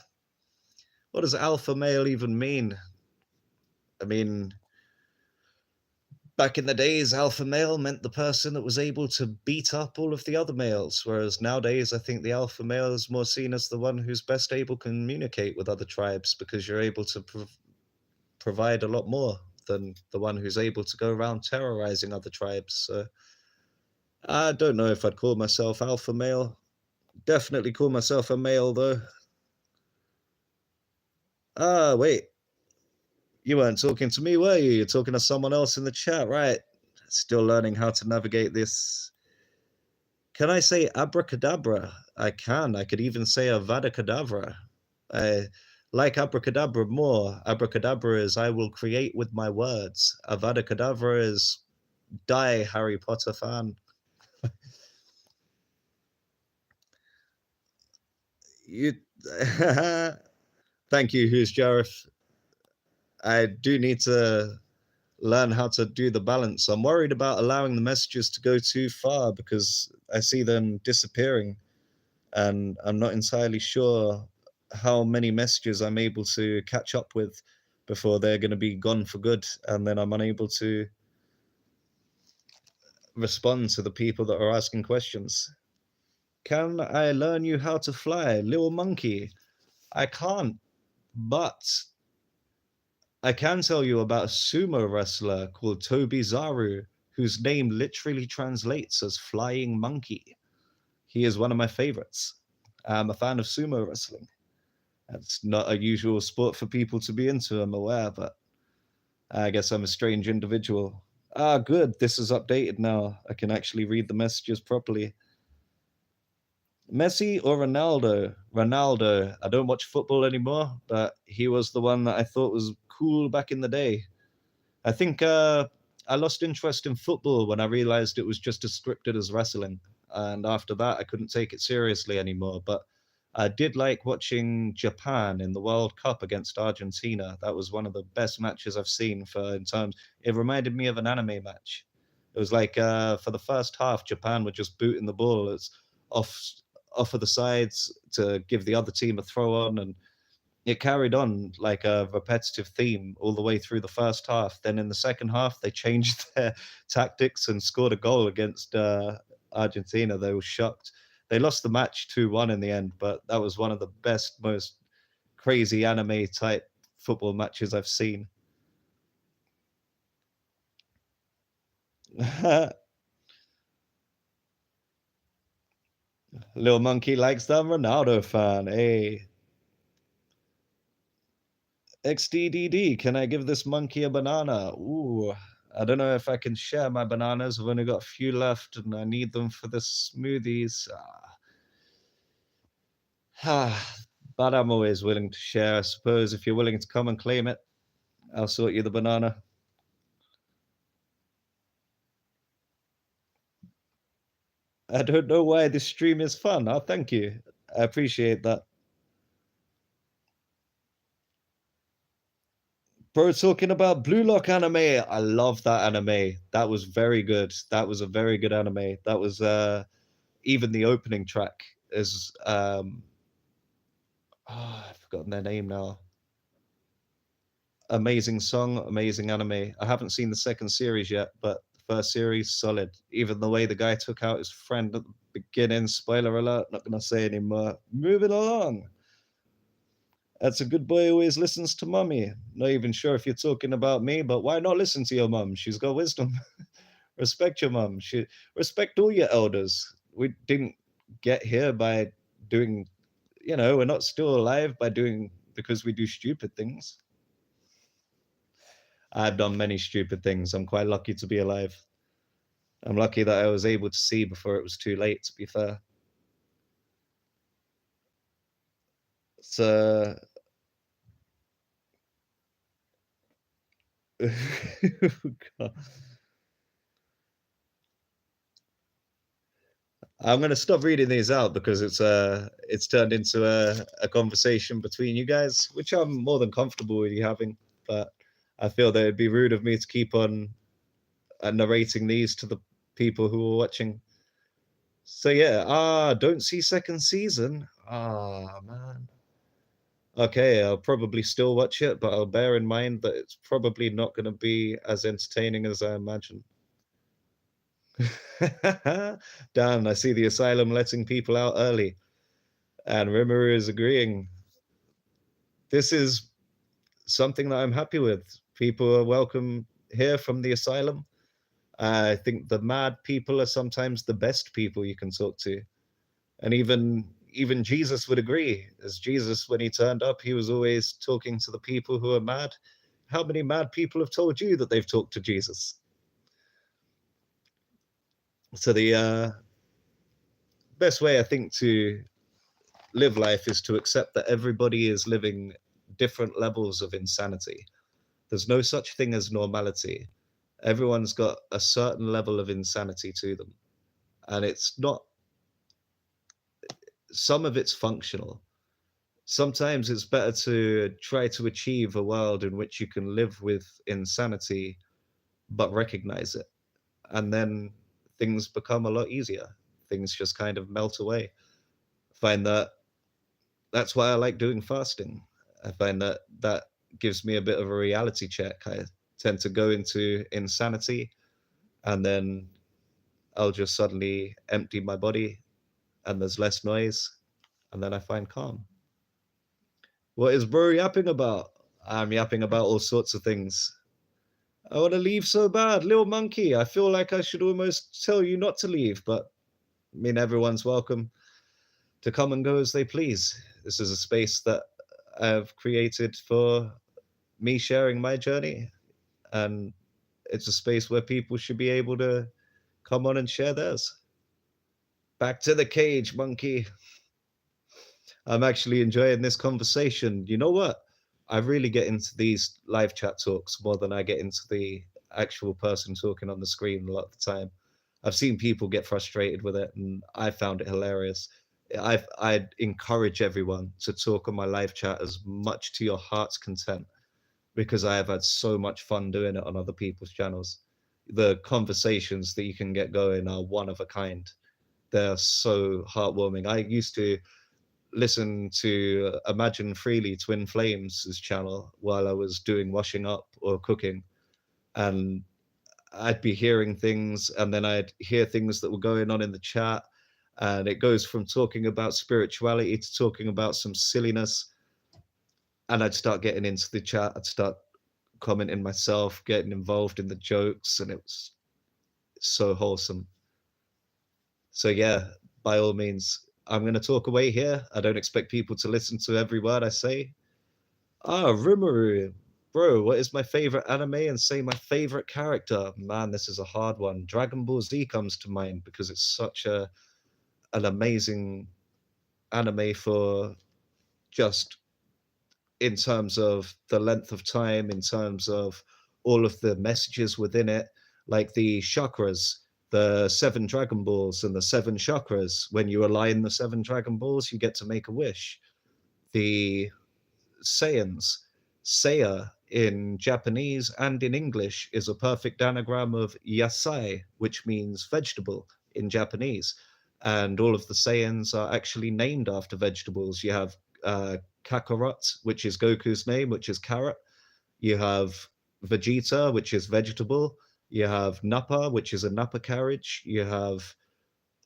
what does alpha male even mean? I mean, back in the days, alpha male meant the person that was able to beat up all of the other males, whereas nowadays I think the alpha male is more seen as the one who's best able to communicate with other tribes because you're able to provide a lot more than the one who's able to go around terrorizing other tribes. So I don't know if I'd call myself alpha male. Definitely call myself a male though. Wait. You weren't talking to me, were you? You're talking to someone else in the chat, right? Still learning how to navigate this. Can I say abracadabra? I can. I could even say avada kedavra. I like abracadabra more. Abracadabra is I will create with my words. Avada kedavra is die, Harry Potter fan. You. Thank you, who's Jareth. I do need to learn how to do the balance. I'm worried about allowing the messages to go too far because I see them disappearing, and I'm not entirely sure how many messages I'm able to catch up with before they're going to be gone for good, and then I'm unable to respond to the people that are asking questions. Can I learn you how to fly, little monkey? I can't, but I can tell you about a sumo wrestler called Tobi Zaru, whose name literally translates as flying monkey. He is one of my favorites. I'm a fan of sumo wrestling. It's not a usual sport for people to be into, I'm aware, but I guess I'm a strange individual. Good. This is updated now. I can actually read the messages properly. Messi or Ronaldo? Ronaldo. I don't watch football anymore, but he was the one that I thought was cool back in the day. I think I lost interest in football when I realized it was just as scripted as wrestling. And after that, I couldn't take it seriously anymore. But I did like watching Japan in the World Cup against Argentina. That was one of the best matches I've seen for in terms. It reminded me of an anime match. It was like for the first half, Japan were just booting the ball. It's off off of the sides to give the other team a throw on, and it carried on like a repetitive theme all the way through the first half. Then in the second half, they changed their tactics and scored a goal against Argentina. They were shocked. They lost the match 2-1 in the end, but that was one of the best, most crazy anime type football matches I've seen. Little monkey likes that Ronaldo fan. Hey, XDDD, can I give this monkey a banana? Ooh, I don't know if I can share my bananas. I've only got a few left and I need them for the smoothies. But I'm always willing to share. I suppose if you're willing to come and claim it, I'll sort you the banana. I don't know why this stream is fun. Oh, thank you. I appreciate that. Bro, talking about Blue Lock anime, I love that anime. That was very good. That was a very good anime. That was even the opening track is I've forgotten their name now. Amazing song, amazing anime. I haven't seen the second series yet, but the first series solid. Even the way the guy took out his friend at the beginning. Spoiler alert, not gonna say anymore. Moving along. That's a good boy who always listens to mummy. Not even sure if you're talking about me, but why not listen to your mum? She's got wisdom. Respect your mum. Respect all your elders. We didn't get here by doing, we're not still alive by doing because we do stupid things. I've done many stupid things. I'm quite lucky to be alive. I'm lucky that I was able to see before it was too late, to be fair. So God. I'm gonna stop reading these out because it's turned into a conversation between you guys, which I'm more than comfortable with you having. But I feel that it'd be rude of me to keep on narrating these to the people who are watching. So yeah, don't see second season. Man. Okay, I'll probably still watch it, but I'll bear in mind that it's probably not going to be as entertaining as I imagine. Damn, I see the asylum letting people out early, and Rimuru is agreeing. This is something that I'm happy with. People are welcome here from the asylum. I think the mad people are sometimes the best people you can talk to. And even Jesus would agree. As Jesus, when he turned up, he was always talking to the people who are mad. How many mad people have told you that they've talked to Jesus? So the best way I think to live life is to accept that everybody is living different levels of insanity. There's no such thing as normality. Everyone's got a certain level of insanity to them. And it's not, some of it's functional. Sometimes it's better to try to achieve a world in which you can live with insanity, but recognize it. And then things become a lot easier. Things just kind of melt away. I find that that's why I like doing fasting. I find that that gives me a bit of a reality check. I tend to go into insanity and then I'll just suddenly empty my body and there's less noise and then I find calm. What is bro yapping about? I'm yapping about all sorts of things. I want to leave so bad, little monkey. I feel like I should almost tell you not to leave, but I mean, everyone's welcome to come and go as they please. This is a space that I've created for me sharing my journey, and it's a space where people should be able to come on and share theirs. Back to the cage, monkey. I'm actually enjoying this conversation. You know what? I really get into these live chat talks more than I get into the actual person talking on the screen a lot of the time. I've seen people get frustrated with it, and I found it hilarious. I'd encourage everyone to talk on my live chat as much to your heart's content because I have had so much fun doing it on other people's channels. The conversations that you can get going are one of a kind. They're so heartwarming. I used to listen to Imagine Freely Twin Flames' channel while I was doing washing up or cooking. And I'd be hearing things and then I'd hear things that were going on in the chat. And it goes from talking about spirituality to talking about some silliness. And I'd start getting into the chat. I'd start commenting myself, getting involved in the jokes. And it was so wholesome. So, yeah, by all means, I'm going to talk away here. I don't expect people to listen to every word I say. Rimuru. Bro, what is my favorite anime and say my favorite character? Man, this is a hard one. Dragon Ball Z comes to mind because it's such an amazing anime for just in terms of the length of time, in terms of all of the messages within it, like the chakras, the seven Dragon Balls and the seven chakras. When you align the seven Dragon Balls, you get to make a wish. The Saiyans, Seiya in Japanese and in English is a perfect anagram of yasai, which means vegetable in Japanese. And all of the Saiyans are actually named after vegetables. You have Kakarot, which is Goku's name, which is carrot. You have Vegeta, which is vegetable. You have Nappa, which is a Nappa carriage. You have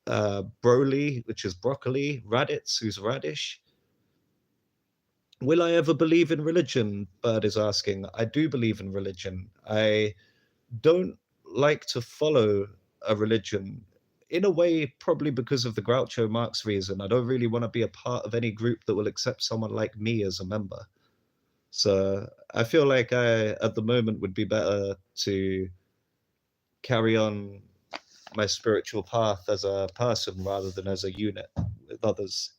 Broly, which is broccoli. Raditz, who's radish. Will I ever believe in religion? Bird is asking. I do believe in religion. I don't like to follow a religion in a way, probably because of the Groucho Marx reason. I don't really want to be a part of any group that will accept someone like me as a member. So I feel like I, at the moment, would be better to carry on my spiritual path as a person rather than as a unit with others.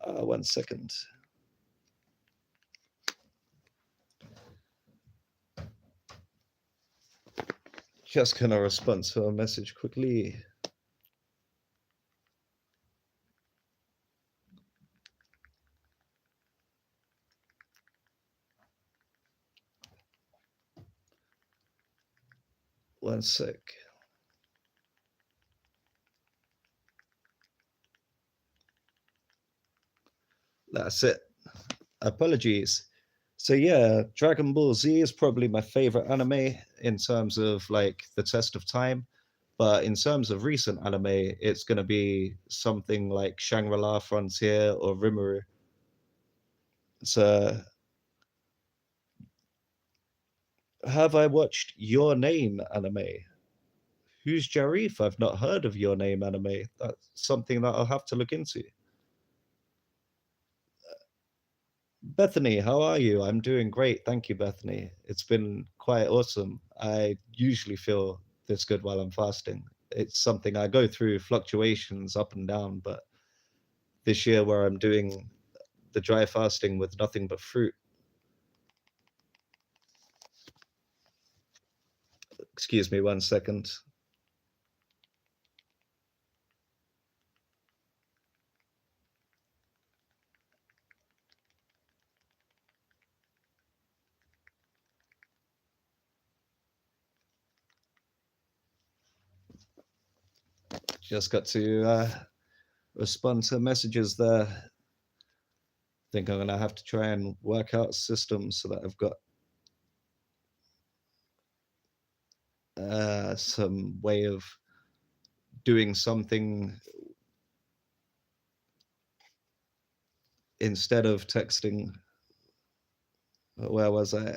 1 second. Just gonna respond to a message quickly. One sec. That's it. Apologies. So yeah, Dragon Ball Z is probably my favorite anime in terms of like the test of time. But in terms of recent anime, it's going to be something like Shangri-La Frontier or Rimuru. So have I watched Your Name anime? Who's Jarif? I've not heard of Your Name anime. That's something that I'll have to look into. Bethany, how are you? I'm doing great. Thank you, Bethany. It's been quite awesome. I usually feel this good while I'm fasting. It's something I go through fluctuations up and down, but this year where I'm doing the dry fasting with nothing but fruit. Excuse me 1 second. Just got to respond to messages there. Think I'm gonna have to try and work out systems so that I've got some way of doing something instead of texting. Where was I?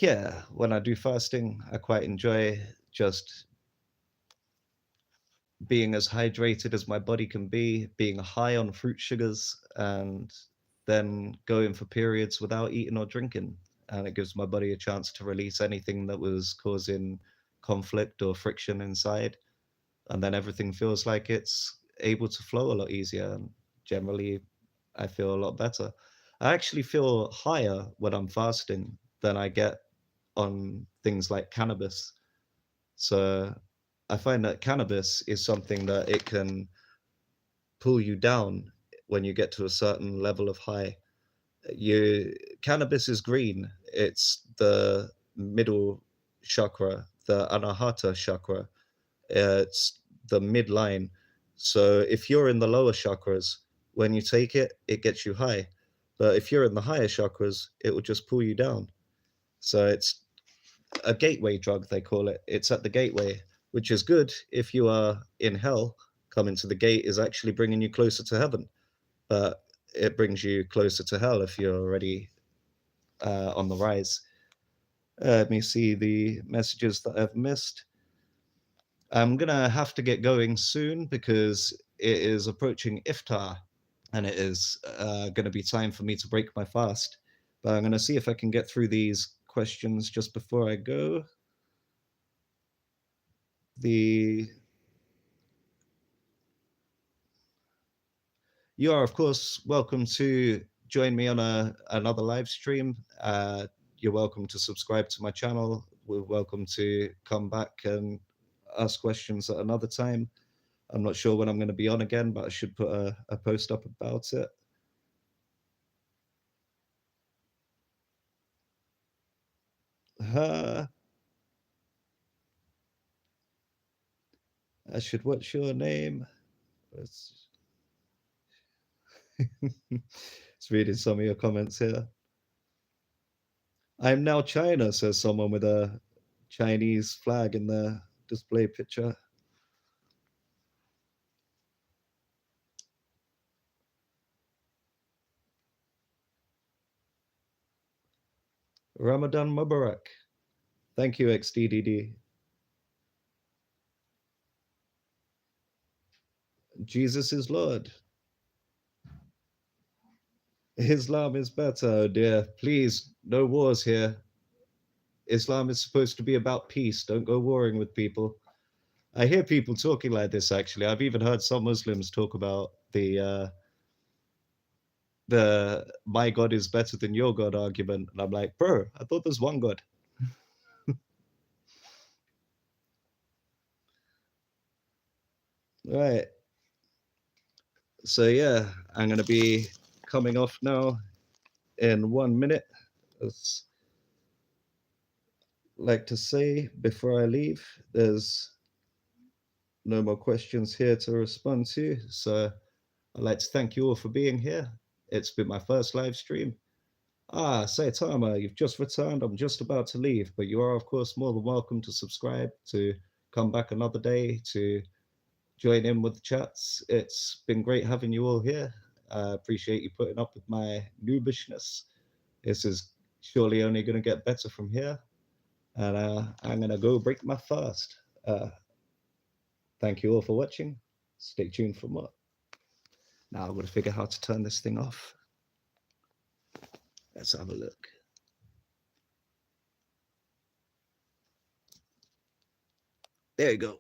Yeah, when I do fasting, I quite enjoy just being as hydrated as my body can be, being high on fruit sugars, and then going for periods without eating or drinking. And it gives my body a chance to release anything that was causing conflict or friction inside. And then everything feels like it's able to flow a lot easier. And generally, I feel a lot better. I actually feel higher when I'm fasting than I get on things like cannabis. So I find that cannabis is something that it can pull you down when you get to a certain level of high. You Cannabis is green. It's the middle chakra, the anahata chakra. It's the midline. So if you're in the lower chakras, when you take it, it gets you high. But if you're in the higher chakras, it will just pull you down. So it's a gateway drug, they call it. It's at the gateway, which is good if you are in hell. Coming to the gate is actually bringing you closer to heaven, but it brings you closer to hell if you're already on the rise. Let me see the messages that I've missed. I'm gonna have to get going soon because it is approaching iftar and it is gonna be time for me to break my fast. But I'm gonna see if I can get through these questions just before I go. The You are, of course, welcome to join me on another live stream. You're welcome to subscribe to my channel. We're welcome to come back and ask questions at another time. I'm not sure when I'm going to be on again, but I should put a post up about it. Uh, I should. What's your name? Let's, it's reading some of your comments here. I'm now China, says someone with a Chinese flag in the display picture. Ramadan Mubarak. Thank you, XDDD. Jesus is Lord. Islam is better, oh dear. Please, no wars here. Islam is supposed to be about peace. Don't go warring with people. I hear people talking like this actually. I've even heard some Muslims talk about the my God is better than your God argument. And I'm like, bro, I thought there's one God. Right. So yeah, I'm gonna be coming off now in 1 minute. As like to say before I leave, there's no more questions here to respond to. So I'd like to thank you all for being here. It's been my first live stream. Ah, Saitama, you've just returned. I'm just about to leave, but you are, of course, more than welcome to subscribe, to come back another day, to join in with the chats. It's been great having you all here. I appreciate you putting up with my noobishness. This is surely only going to get better from here. And I'm going to go break my fast. Thank you all for watching. Stay tuned for more. Now I'm going to figure out how to turn this thing off. Let's have a look. There you go.